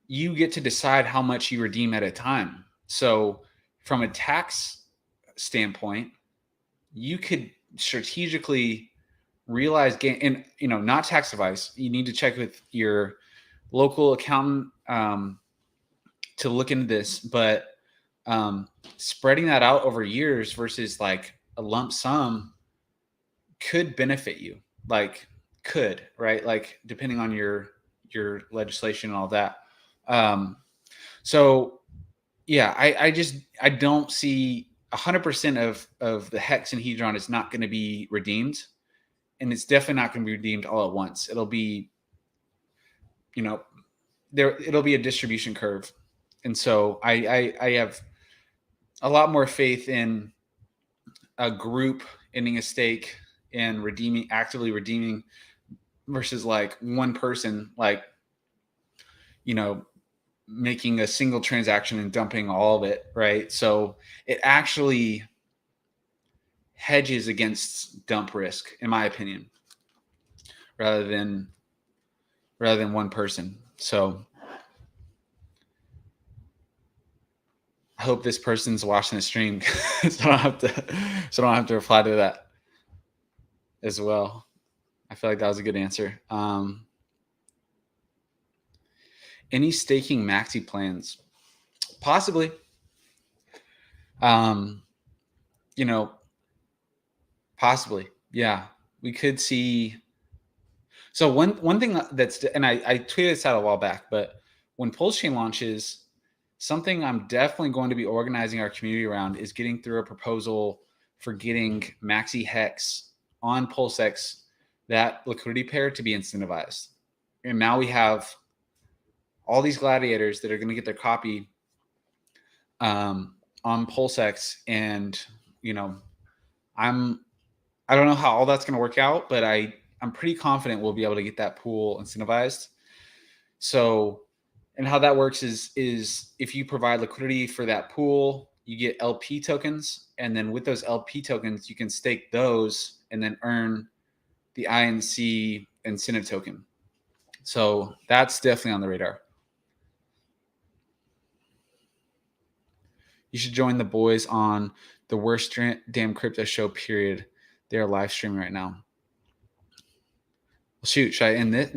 you get to decide how much you redeem at a time. So from a tax standpoint, you could strategically realize gain, and not tax advice. You need to check with your local accountant to look into this, but spreading that out over years versus like a lump sum could benefit you. Right? Like depending on your legislation and all that. So yeah, I don't see 100% of the hexahedron is not going to be redeemed, and it's definitely not going to be redeemed all at once. It'll be, it'll be a distribution curve. And so I have a lot more faith in a group ending a stake and actively redeeming versus like one person, making a single transaction and dumping all of it. Right. So it actually hedges against dump risk, in my opinion, rather than one person. So I hope this person's watching the stream so I don't have to reply to that as well. I feel like that was a good answer. Any staking MAXI plans? Possibly. You know, possibly. Yeah. We could see. So one thing that's, and I tweeted this out a while back, but when Pulse Chain launches, something I'm definitely going to be organizing our community around is getting through a proposal for getting MAXI Hex on PulseX, that liquidity pair, to be incentivized. And now we have all these gladiators that are going to get their copy on PulseX, and I don't know how all that's going to work out, but I'm pretty confident we'll be able to get that pool incentivized. So, and how that works is if you provide liquidity for that pool, you get LP tokens, and then with those LP tokens, you can stake those and then earn the INC incentive token. So that's definitely on the radar. You should join the boys on the worst damn crypto show, period. They're live streaming right now. Well, shoot, should I end it?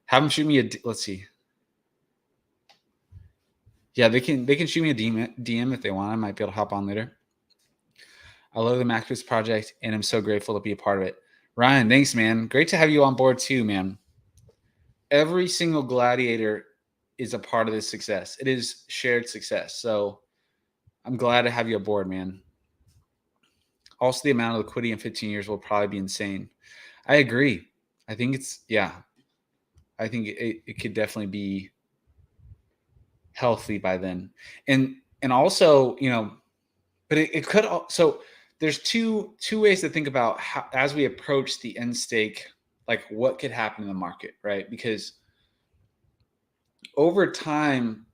Have them shoot me let's see. Yeah, they can shoot me a DM if they want. I might be able to hop on later. I love the Maximus project, and I'm so grateful to be a part of it. Ryan, thanks, man. Great to have you on board too, man. Every single gladiator is a part of this success. It is shared success. So I'm glad to have you aboard, man. Also, the amount of liquidity in 15 years will probably be insane. I agree. I think I think it could definitely be healthy by then. And also, but it could also, there's two ways to think about how, as we approach the end stake, like what could happen in the market, right? Because over time,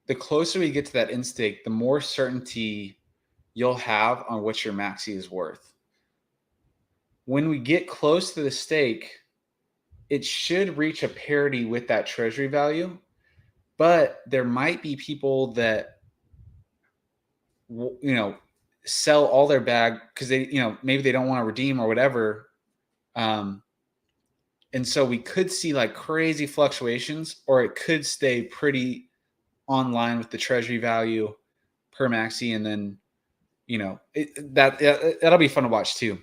the closer we get to that end stake, the more certainty you'll have on what your MAXI is worth. When we get close to the stake, it should reach a parity with that treasury value, but there might be people that sell all their bag because they maybe they don't want to redeem or whatever, and so we could see like crazy fluctuations, or it could stay pretty online with the treasury value per MAXI, and then that'll be fun to watch too.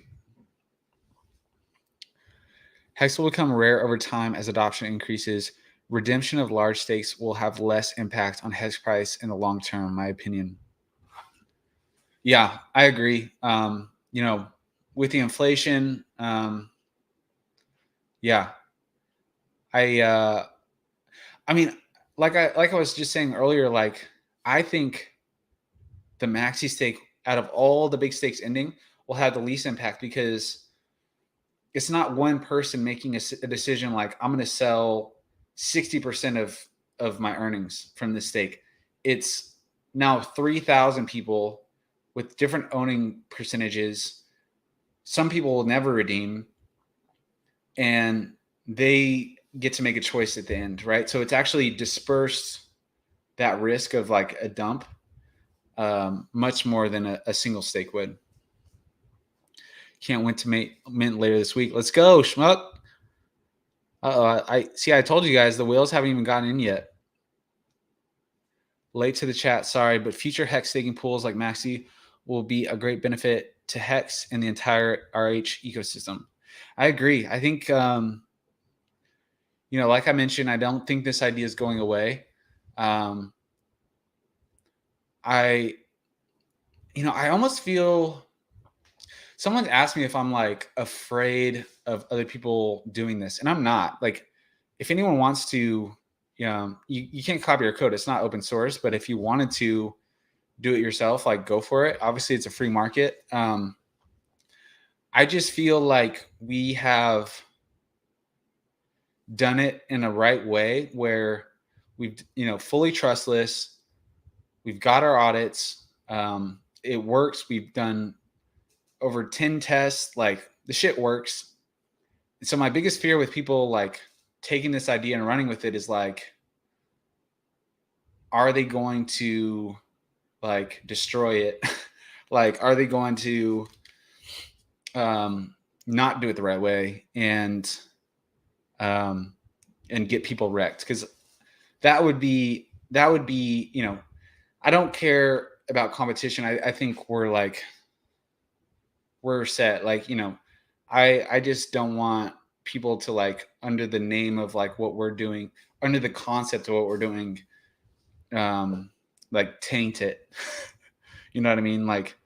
Hex will become rare over time as adoption increases. Redemption of large stakes will have less impact on Hex price in the long term, in my opinion. Yeah, I agree. With the inflation, yeah, I mean, like I was just saying earlier, like I think the MAXI stake out of all the big stakes ending will have the least impact, because it's not one person making a decision like I'm going to sell 60% of my earnings from this stake. It's now 3,000 people with different owning percentages. Some people will never redeem, and they get to make a choice at the end, right? So it's actually dispersed that risk of like a dump much more than a single stake would. Can't wait to mint later this week. Let's go, Schmuck. I told you guys the whales haven't even gotten in yet. Late to the chat, sorry, but future Hex staking pools like MAXI will be a great benefit to Hex and the entire RH ecosystem. I agree. I think, like I mentioned, I don't think this idea is going away. I almost feel, someone asked me if I'm like afraid of other people doing this, and I'm not. Like, if anyone wants to, you can't copy your code. It's not open source, but if you wanted to do it yourself, like go for it. Obviously it's a free market. I just feel like we have done it in a right way where we've, fully trustless. We've got our audits. It works. We've done over 10 tests. Like, the shit works. And so my biggest fear with people like taking this idea and running with it is like, are they going to like destroy it? Like, are they going to not do it the right way and get people wrecked? Because that would be, you know, I don't care about competition. I think we're set. Like, you know, I just don't want people to, like, under the name of like what we're doing, under the concept of what we're doing, like taint it. You know what I mean? Like,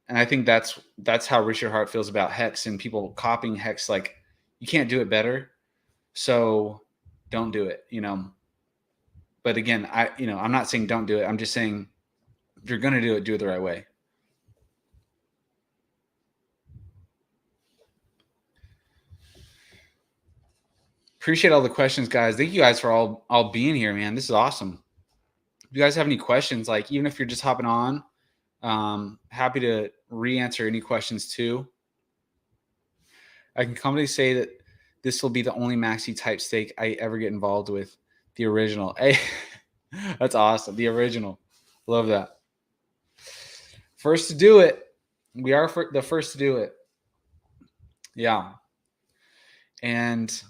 and I think that's how Richard Hart feels about Hex and people copying Hex. Like, you can't do it better, so don't do it, you know. But again, I'm not saying don't do it. I'm just saying if you're gonna do it the right way. Appreciate all the questions, guys. Thank you guys for all being here, man. This is awesome. If you guys have any questions, like even if you're just hopping on, happy to re-answer any questions too. I can confidently say that this will be the only MAXI type stake I ever get involved with. The original. Hey, that's awesome. The original. Love that. First to do it. We are the first to do it. Yeah. And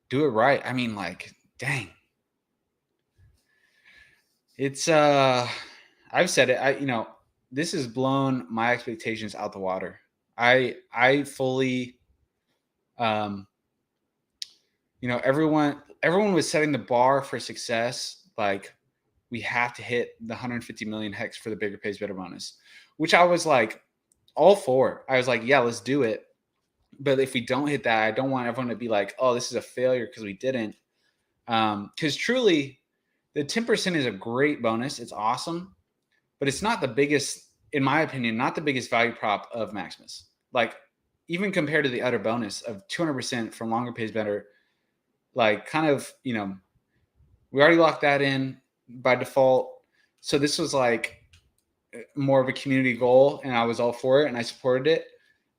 do it right. I mean, like, dang. It's I've said it. This has blown my expectations out the water. I fully everyone was setting the bar for success. Like, we have to hit the 150 million hex for the bigger pays better bonus, which I was like all for. I was like, yeah, let's do it. But if we don't hit that, I don't want everyone to be like, oh, this is a failure because we didn't. Because truly, the 10% is a great bonus. It's awesome, but it's not the biggest, in my opinion, not the biggest value prop of Maximus. Like, even compared to the other bonus of 200% from longer pays better, like, kind of, we already locked that in by default. So this was like more of a community goal, and I was all for it and I supported it.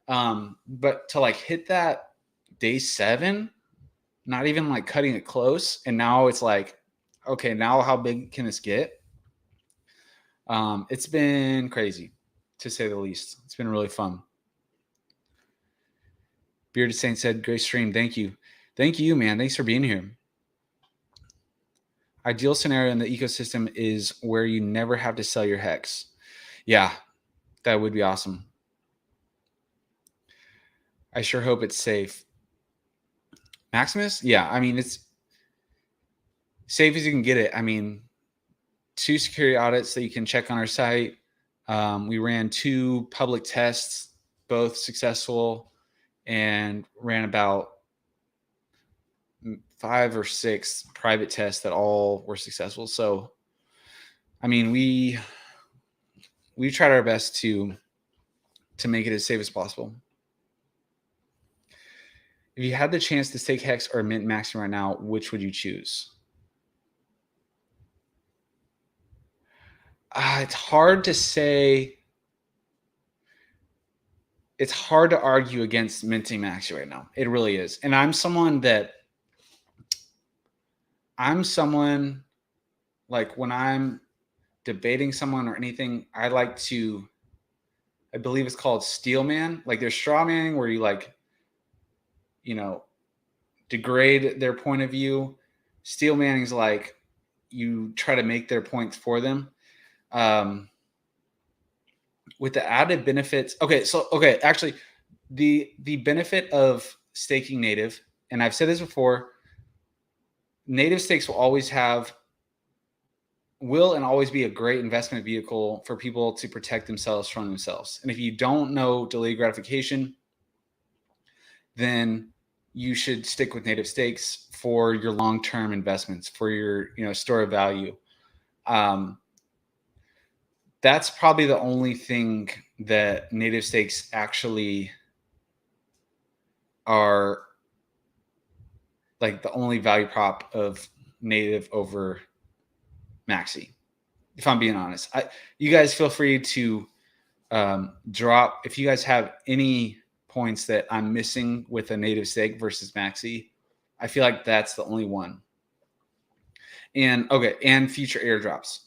But to like hit that day 7, not even like cutting it close, and now it's like, okay, now how big can this get? It's been crazy, to say the least. It's been really fun. Bearded Saint said, great stream. Thank you. Thank you, man. Thanks for being here. Ideal scenario in the ecosystem is where you never have to sell your hex. Yeah, that would be awesome. I sure hope it's safe. Maximus? Yeah, I mean, it's safe as you can get it. I mean, 2 security audits that you can check on our site. We ran 2 public tests, both successful, and ran about 5 or 6 private tests that all were successful. So, I mean, we tried our best to make it as safe as possible. If you had the chance to stake hex or mint maximum right now, which would you choose? It's hard to say. It's hard to argue against minting maxi right now. It really is. And I'm someone like, when I'm debating someone or anything, I like to, I believe it's called steel man. Like, there's straw manning where you, like, degrade their point of view. Steel manning's like, you try to make their points for them. With the added benefits. Actually, the benefit of staking native, and I've said this before, native stakes will always be a great investment vehicle for people to protect themselves from themselves. And if you don't know delayed gratification, then you should stick with native stakes for your long-term investments, for your store of value. That's probably the only thing that native stakes actually are, like, the only value prop of native over maxi, if I'm being honest. You guys feel free to drop if you guys have any points that I'm missing with a native stake versus maxi. I feel like that's the only one. And future airdrops.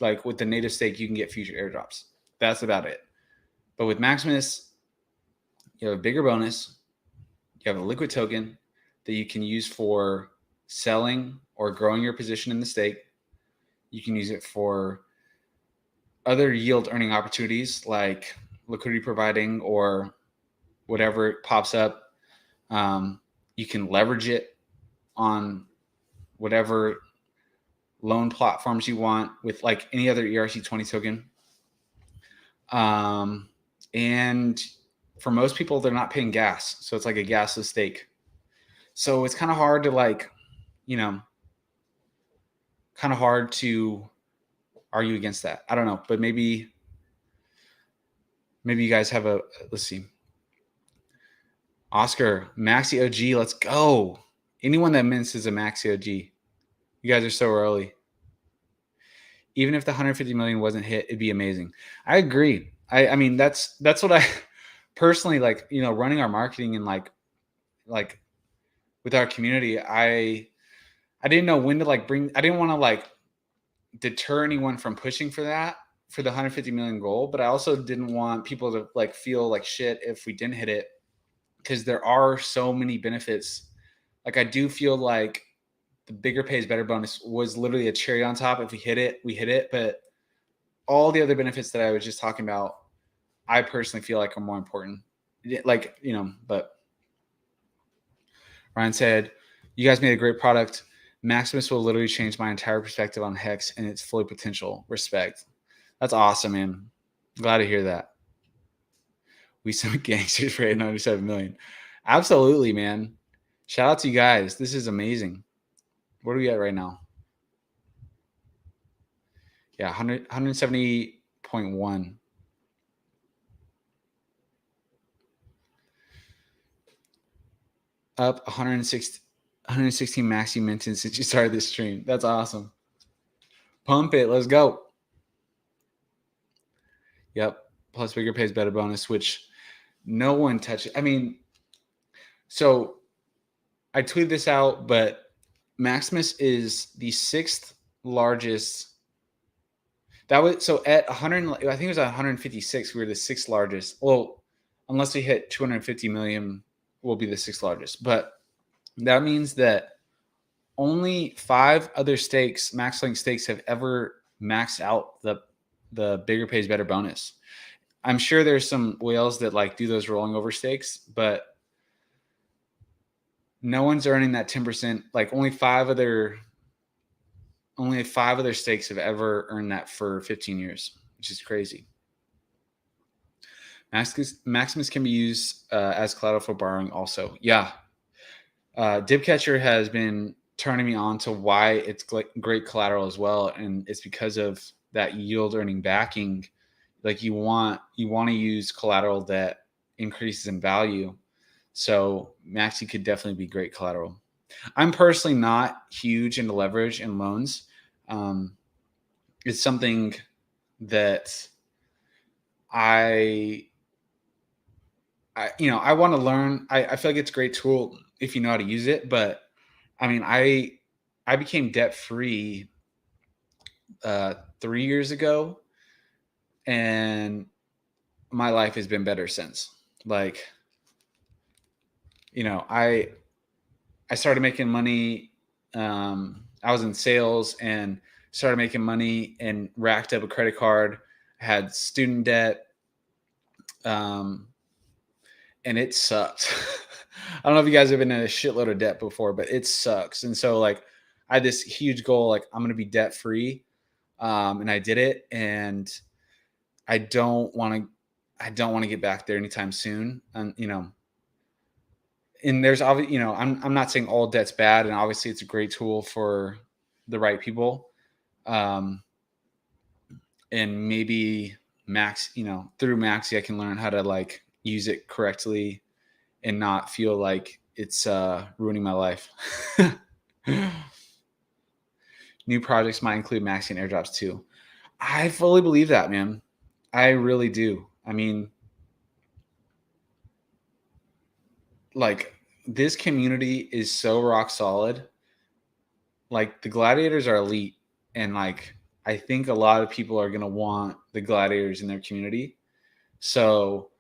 Like with the native stake, you can get future airdrops. That's about it. But with Maximus, you have a bigger bonus. You have a liquid token that you can use for selling or growing your position in the stake. You can use it for other yield earning opportunities like liquidity providing or whatever pops up. You can leverage it on whatever loan platforms you want with like any other ERC20 token. And for most people, they're not paying gas. So it's like a gasless stake. So it's kind of hard to kind of hard to argue against that. I don't know, but maybe you guys have let's see. Oscar, Maxi OG, let's go. Anyone that mints is a Maxi OG. You guys are so early. Even if the 150 million wasn't hit, it'd be amazing. I agree. I mean, that's what I personally like, running our marketing and like with our community. I didn't know when to I didn't want to deter anyone from pushing for the 150 million goal, but I also didn't want people to feel like shit if we didn't hit it, because there are so many benefits. Like I do feel like the bigger pays better bonus was literally a cherry on top. If we hit it, but all the other benefits that I was just talking about, I personally feel like are more important. But Ryan said, you guys made a great product. Maximus will literally change my entire perspective on Hex and its full potential. Respect. That's awesome, man. Glad to hear that. We some gangsters for 897 million. Absolutely, man. Shout out to you guys. This is amazing. What are we at right now? Yeah, 170.1. Up 116 Maxi Minton since you started this stream. That's awesome. Pump it. Let's go. Yep. Plus bigger pays better bonus, which no one touches. I mean, so I tweeted this out, but Maximus is the 6th largest. That was so at 100. I think it was at 156. We were the 6th largest. Well, unless we hit 250 million, we'll be the 6th largest. But that means that only 5 other stakes, max link stakes, have ever maxed out the bigger pays better bonus. I'm sure there's some whales that do those rolling over stakes, but no one's earning that 10%. Like only 5 other stakes have ever earned that for 15 years, which is crazy. Maximus can be used as collateral for borrowing also. Yeah. Dipcatcher has been turning me on to why it's great collateral as well. And it's because of that yield earning backing. Like you want to use collateral that increases in value. So Maxi could definitely be great collateral. I'm personally not huge into leverage and loans. It's something that I want to learn. I feel like it's a great tool if you know how to use it. But I mean, I became debt free 3 years ago, and my life has been better since. I started making money. I was in sales and started making money and racked up a credit card, had student debt. And it sucks. I don't know if you guys have been in a shitload of debt before, but it sucks. And so I had this huge goal, I'm going to be debt free. And I did it. And I don't want to get back there anytime soon. And, and there's obviously, I'm not saying all debt's bad. And obviously it's a great tool for the right people. And maybe through Maxi, I can learn how to use it correctly and not feel like it's ruining my life. New projects might include Maxi and airdrops too. I fully believe that, man. I really do. I mean, this community is so rock solid like the gladiators are elite, and like I think a lot of people are gonna want the gladiators in their community. So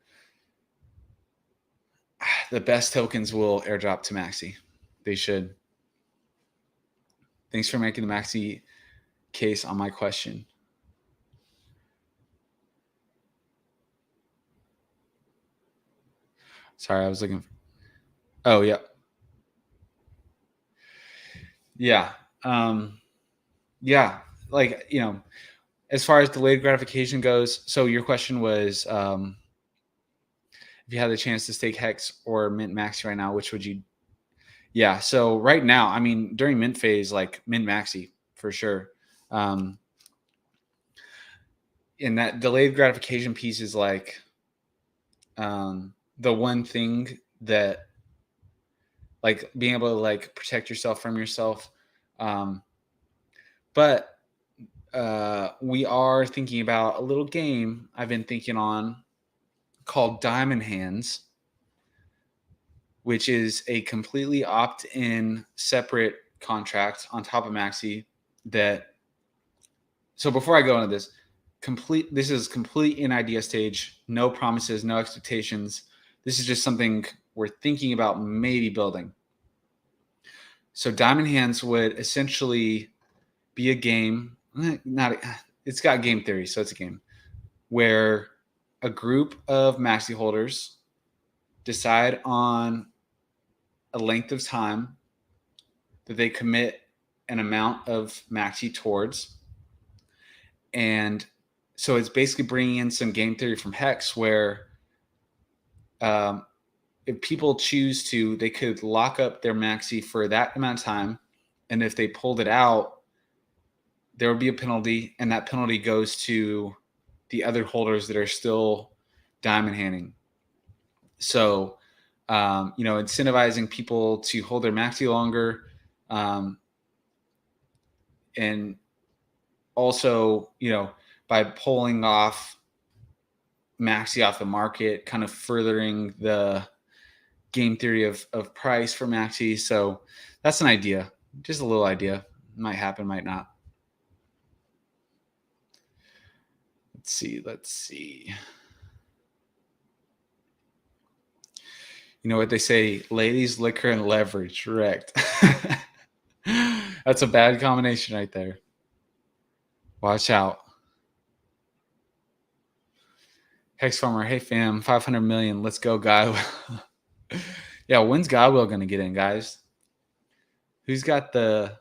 the best tokens will airdrop to Maxi. They should. Thanks for making the Maxi case on my question. Sorry, I was looking. Oh, yeah. Yeah. Yeah. Like, you know, as far as delayed gratification goes, so your question was if you had the chance to stake Hex or mint Maxi right now, which would you? Yeah. So right now, I mean, during mint phase, like mint Maxi for sure. And that delayed gratification piece is like the one thing that, like, being able to like protect yourself from yourself. But we are thinking about a little game I've been thinking on called Diamond Hands, which is a completely opt-in separate contract on top of Maxi. That, so before I go into this, this is complete in idea stage, no promises, no expectations. This is just something we're thinking about maybe building. So Diamond Hands would essentially be a game, it's got game theory, so it's a game where a group of Maxi holders decide on a length of time that they commit an amount of Maxi towards. And so it's basically bringing in some game theory from Hex where if people choose to, they could lock up their Maxi for that amount of time. And if they pulled it out, there would be a penalty, and that penalty goes to the other holders that are still diamond handing. So, incentivizing people to hold their Maxi longer, and also, by pulling off Maxi off the market, kind of furthering the game theory of price for Maxi. So that's an idea, just a little idea. Might happen, might not. Let's see. You know what they say, ladies, liquor, and leverage. Correct. That's a bad combination right there. Watch out. Hex Farmer, hey fam, 500 million. Let's go, Godwill. Yeah, when's Godwill going to get in, guys? Who's got the...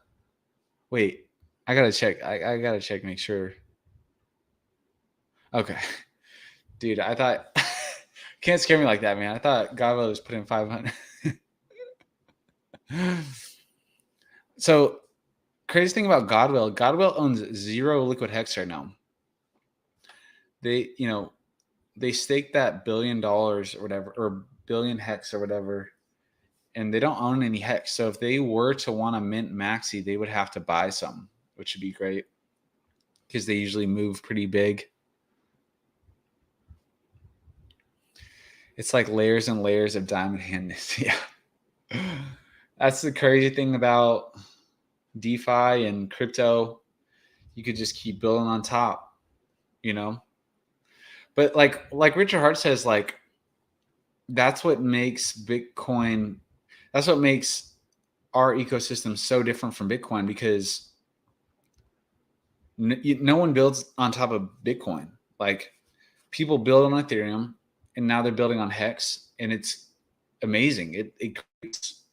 Wait, I got to check. I got to check, make sure. Okay. Dude, I thought... Can't scare me like that, man. I thought Godwill was putting 500. So, crazy thing about Godwill owns 0 liquid Hex right now. They staked that $1 billion or whatever, or billion Hex or whatever, and they don't own any Hex. So if they were to want to mint Maxi, they would have to buy some, which would be great because they usually move pretty big. It's like layers and layers of diamond handness. Yeah. That's the crazy thing about DeFi and crypto. You could just keep building on top, But like Richard Hart says, like, that's what makes Bitcoin, that's what makes our ecosystem so different from Bitcoin, because no one builds on top of Bitcoin. Like, people build on Ethereum, and now they're building on Hex, and it's amazing. It creates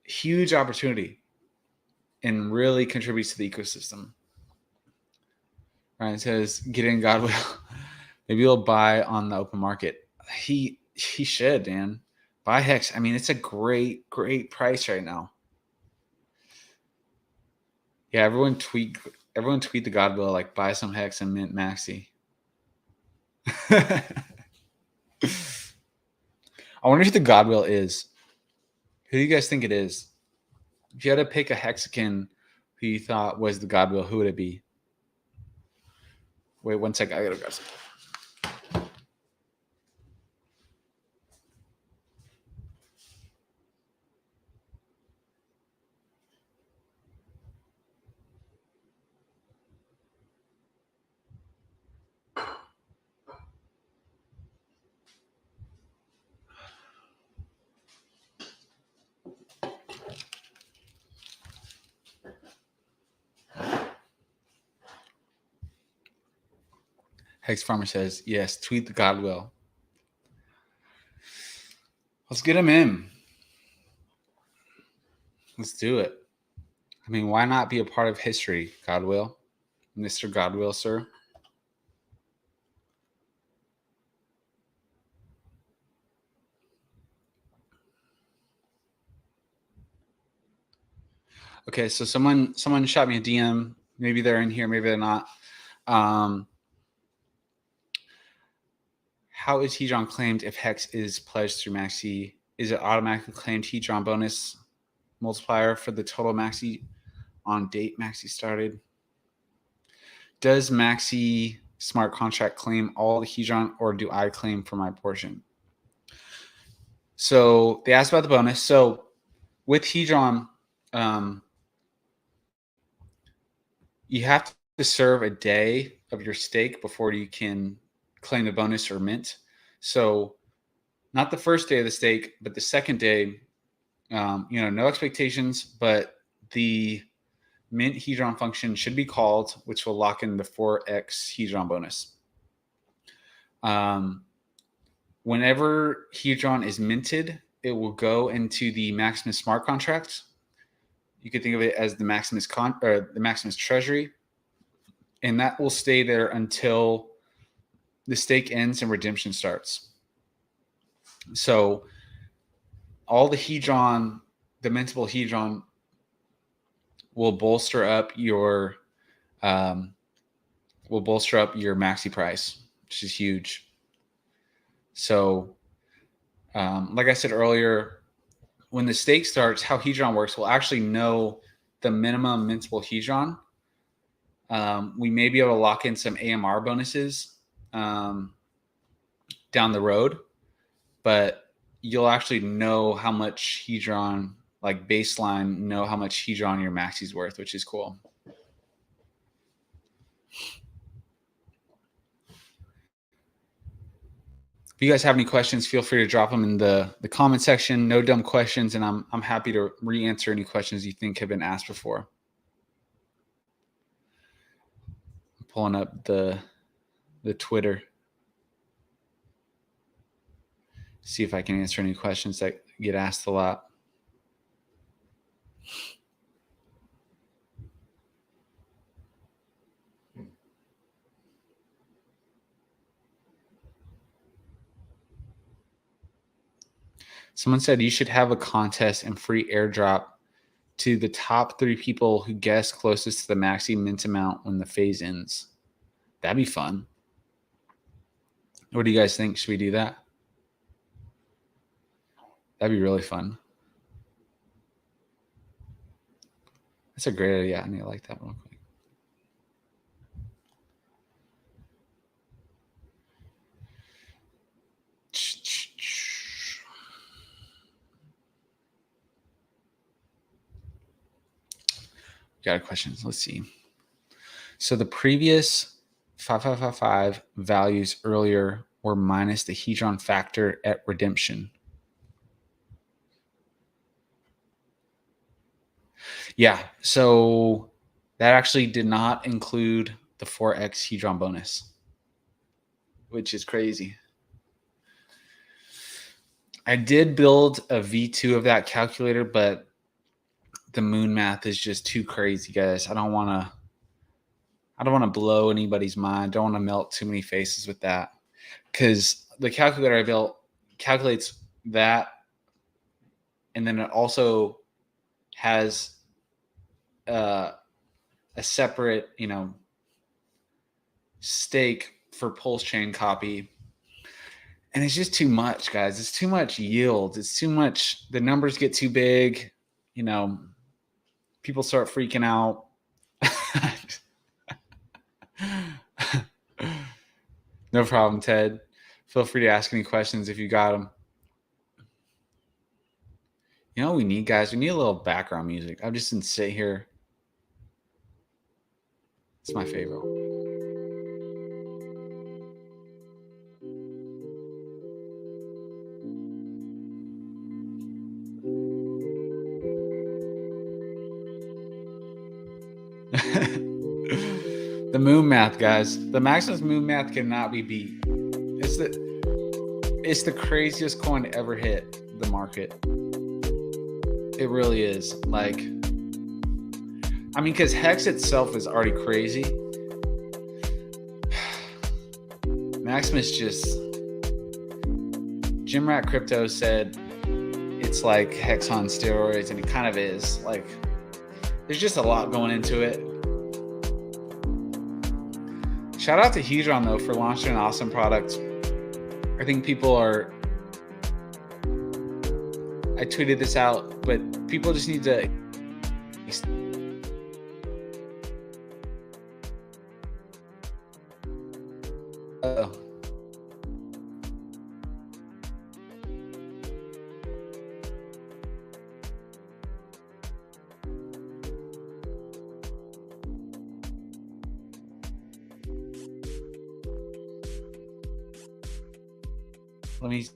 huge opportunity and really contributes to the ecosystem. Ryan says, get in, Godwill. Maybe he'll buy on the open market. He should, man. Buy Hex. I mean, it's a great price right now. Yeah, everyone tweet the Godwill, like, buy some Hex and mint Maxi. I wonder who the Godwill is. Who do you guys think it is? If you had to pick a Hexican who you thought was the Godwill, who would it be? Wait 1 second. I gotta grab some. Hex Farmer says, yes, tweet the Godwill. Let's get him in. Let's do it. I mean, why not be a part of history, Godwill? Mr. Godwill, sir. Okay, so someone shot me a DM. Maybe they're in here, maybe they're not. How is Hedron claimed if Hex is pledged through MAXI? Is it automatically claimed Hedron bonus multiplier for the total MAXI on date MAXI started? Does MAXI smart contract claim all the Hedron, or do I claim for my portion? So they asked about the bonus. So with Hedron, you have to serve a day of your stake before you can claim the bonus or mint. So not the first day of the stake, but the second day, no expectations, but the mint Hedron function should be called, which will lock in the 4x Hedron bonus. Whenever Hedron is minted, it will go into the Maximus smart contract. You could think of it as the Maximus the Maximus treasury, and that will stay there until the stake ends and redemption starts. So all the Hedron, the mintable Hedron, will bolster up your MAXI price, which is huge. So, like I said earlier, when the stake starts, how Hedron works, we'll actually know the minimum mintable Hedron. We may be able to lock in some AMR bonuses down the road, but you'll actually know how much Hedron, like baseline, know how much Hedron your MAXI is worth, which is cool. If you guys have any questions, feel free to drop them in the comment section. No dumb questions, and I'm happy to re-answer any questions you think have been asked before. I'm pulling up the Twitter. See if I can answer any questions that get asked a lot. Someone said you should have a contest and free airdrop to the top 3 people who guess closest to the MAXI mint amount when the phase ends. That'd be fun. What do you guys think? Should we do that? That'd be really fun. That's a great idea. I need to like that real quick. Got a question. Let's see. So the previous 5555 values earlier were minus the Hedron factor at redemption. Yeah, so that actually did not include the 4x Hedron bonus, which is crazy. I did build a V2 of that calculator, but the moon math is just too crazy, guys. I don't want to blow anybody's mind. Don't want to melt too many faces with that, because the calculator I built calculates that, and then it also has a separate, stake for pulse chain copy. And it's just too much, guys. It's too much yield. It's too much. The numbers get too big. People start freaking out. No problem, Ted. Feel free to ask any questions if you got them. You know what we need, guys? We need a little background music. I'm just going to sit here. It's my favorite. The moon math, guys. The Maximus moon math cannot be beat. It's the craziest coin to ever hit the market. It really is. Like, I mean, because Hex itself is already crazy. Maximus just... Jim Rat Crypto said it's like Hex on steroids, and it kind of is. Like, there's just a lot going into it. Shout out to Hedron, though, for launching an awesome product. I think people are... I tweeted this out, but people just need to... Let me...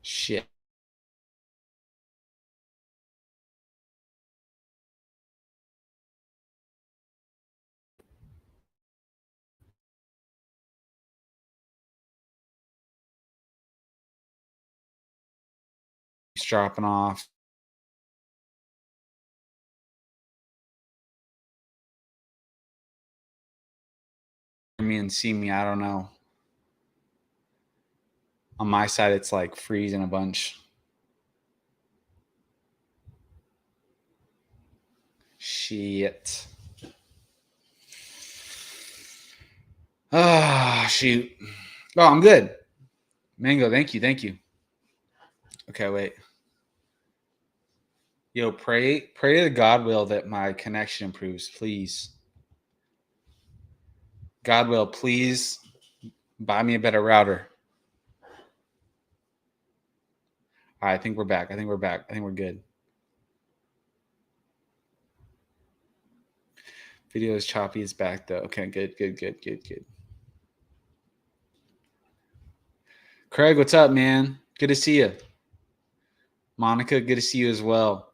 Shit. It's dropping off. Me and see me, I don't know. On my side, it's like freezing a bunch. Shit. Ah, shoot. Oh, I'm good. Mango, thank you. Okay, wait. Yo, pray to God will that my connection improves, please. God will, please buy me a better router. All right, I think we're back. I think we're good. Video is choppy. It's back, though. Okay, good. Craig, what's up, man? Good to see you. Monica, good to see you as well.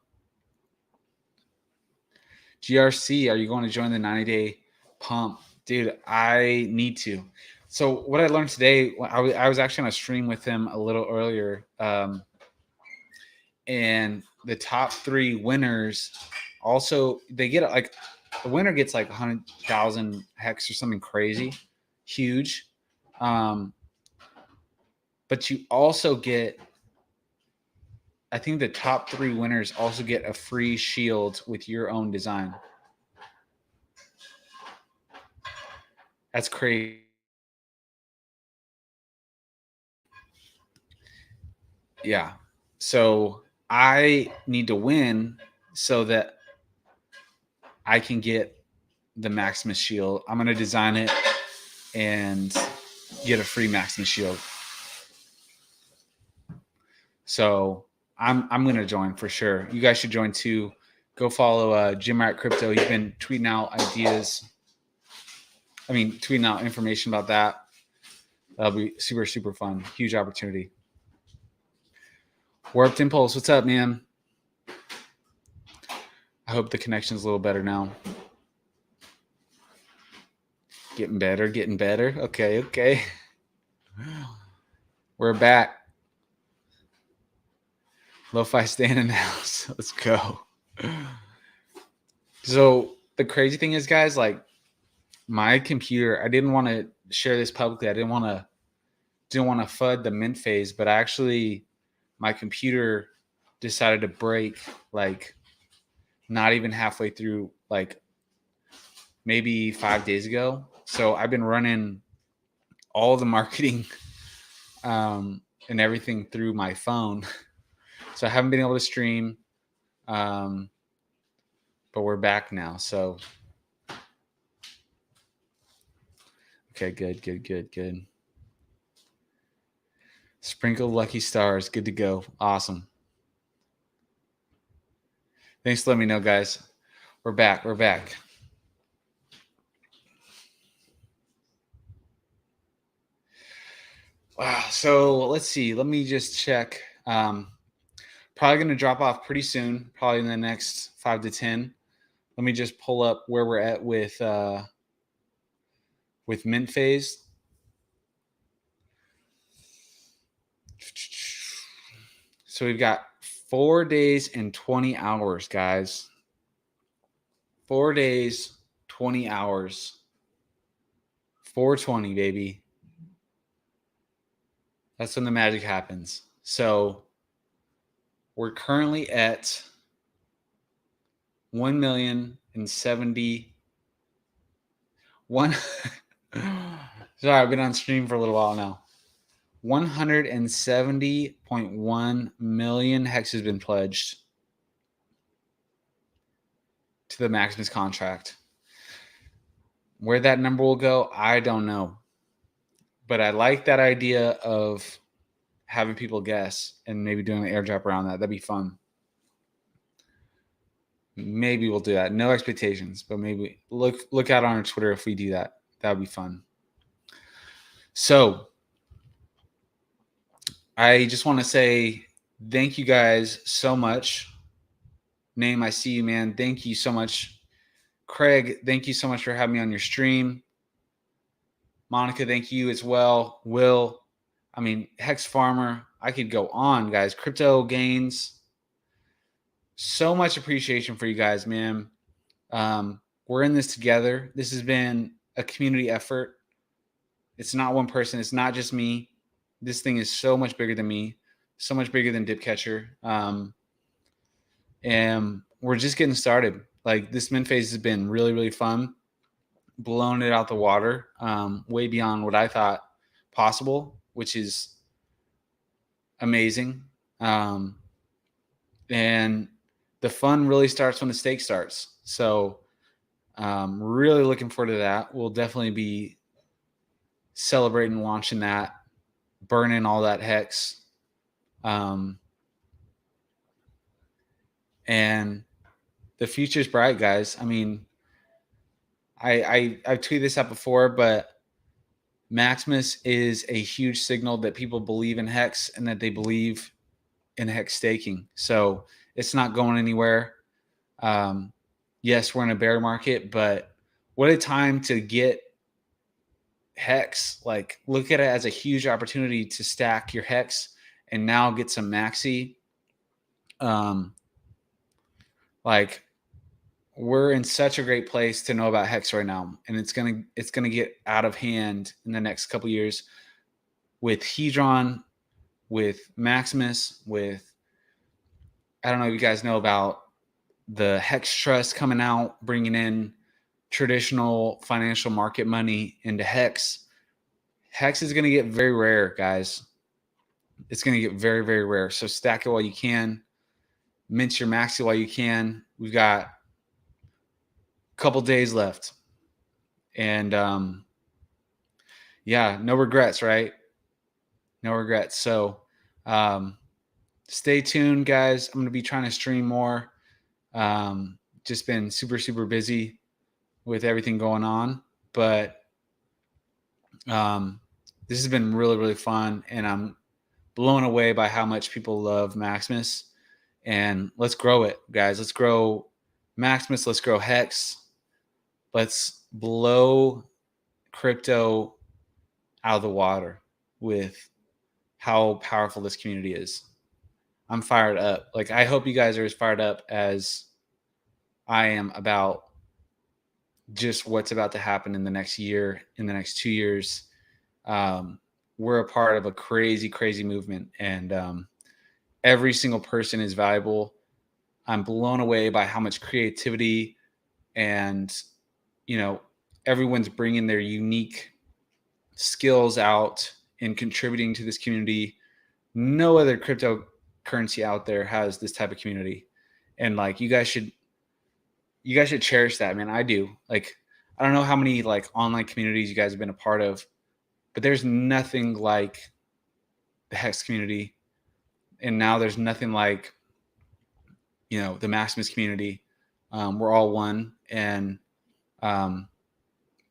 GRC, are you going to join the 90-day pump? Dude, I need to. So what I learned today, I was actually on a stream with him a little earlier, and the top 3 winners also, they get like, the winner gets like 100,000 hex or something crazy, huge. But you also get, I think the top 3 winners also get a free shield with your own design. That's crazy. Yeah. So I need to win so that I can get the Maximus shield. I'm going to design it and get a free Maximus shield. So I'm going to join for sure. You guys should join too. Go follow Jim Rat Crypto. He's been tweeting out ideas. Tweeting out information about that. That'll be super, super fun. Huge opportunity. Warped Impulse, what's up, man? I hope the connection's a little better now. Getting better. Okay. We're back. Lo-fi stand in the house. Let's go. So the crazy thing is, guys, like my computer, I didn't want to share this publicly. I didn't want to FUD the mint phase, but actually my computer decided to break like not even halfway through, like maybe 5 days ago. So I've been running all the marketing and everything through my phone. So I haven't been able to stream, but we're back now. So, okay, good. Sprinkle lucky stars. Good to go. Awesome. Thanks for letting me know, guys. We're back. We're back. Wow. So let's see. Let me just check. Probably going to drop off pretty soon, probably in the next 5 to 10. Let me just pull up where we're at with mint phase. So we've got 4 days and 20 hours, guys. 4 days, 20 hours. 420, baby. That's when the magic happens. So we're currently at 1,070,000. Sorry, I've been on stream for a little while now. 170.1 million hex has been pledged to the Maximus contract. Where that number will go, I don't know. But I like that idea of having people guess and maybe doing an airdrop around that. That'd be fun. Maybe we'll do that. No expectations, but maybe look out on our Twitter if we do that. That would be fun. So I just want to say thank you guys so much. Name, I see you, man. Thank you so much. Craig, thank you so much for having me on your stream. Monica, thank you as well. Will, I mean, Hex Farmer, I could go on, guys. Crypto Gains. So much appreciation for you guys, man. We're in this together. This has been a community effort. It's not one person. It's not just me. This thing is so much bigger than me, so much bigger than Dipcatcher. And we're just getting started. Like, this mint phase has been really, really fun. Blown it out the water, way beyond what I thought possible, which is amazing. And the fun really starts when the stake starts. So really looking forward to that. We'll definitely be celebrating launching that, burning all that hex. And the future's bright, guys. I mean, I've tweeted this out before, but Maximus is a huge signal that people believe in hex and that they believe in hex staking. So it's not going anywhere. Yes, we're in a bear market, but what a time to get hex. Like, look at it as a huge opportunity to stack your hex and now get some maxi. Like, we're in such a great place to know about hex right now, and it's gonna get out of hand in the next couple years with Hedron, with Maximus, with, I don't know if you guys know about the Hex Trust coming out, bringing in traditional financial market money into Hex. Hex is going to get very rare, guys. It's going to get very, very rare. So stack it while you can. Mint your Maxi while you can. We've got a couple days left. And yeah, no regrets, right? No regrets. So stay tuned, guys. I'm going to be trying to stream more. Just been super, super busy with everything going on. But this has been really, really fun. And I'm blown away by how much people love Maximus. And let's grow it, guys. Let's grow Maximus. Let's grow Hex. Let's blow crypto out of the water with how powerful this community is. I'm fired up. Like, I hope you guys are as fired up as I am about just what's about to happen in the next year, in the next 2 years. We're a part of a crazy, crazy movement, and every single person is valuable. I'm blown away by how much creativity and, everyone's bringing their unique skills out and contributing to this community. No other cryptocurrency out there has this type of community. And like, you guys should cherish that, man. I do. Like, I don't know how many like online communities you guys have been a part of, but there's nothing like the Hex community. And now there's nothing like, the Maximus community. We're all one, and I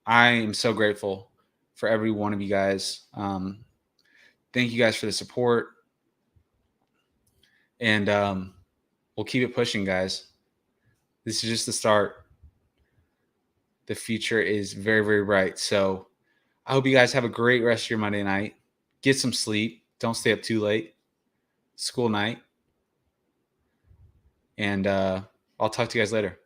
am so grateful for every one of you guys. Thank you guys for the support, and we'll keep it pushing, guys. This is just the start. The future is very, very bright. So I hope you guys have a great rest of your Monday night. Get some sleep. Don't stay up too late. School night. And I'll talk to you guys later.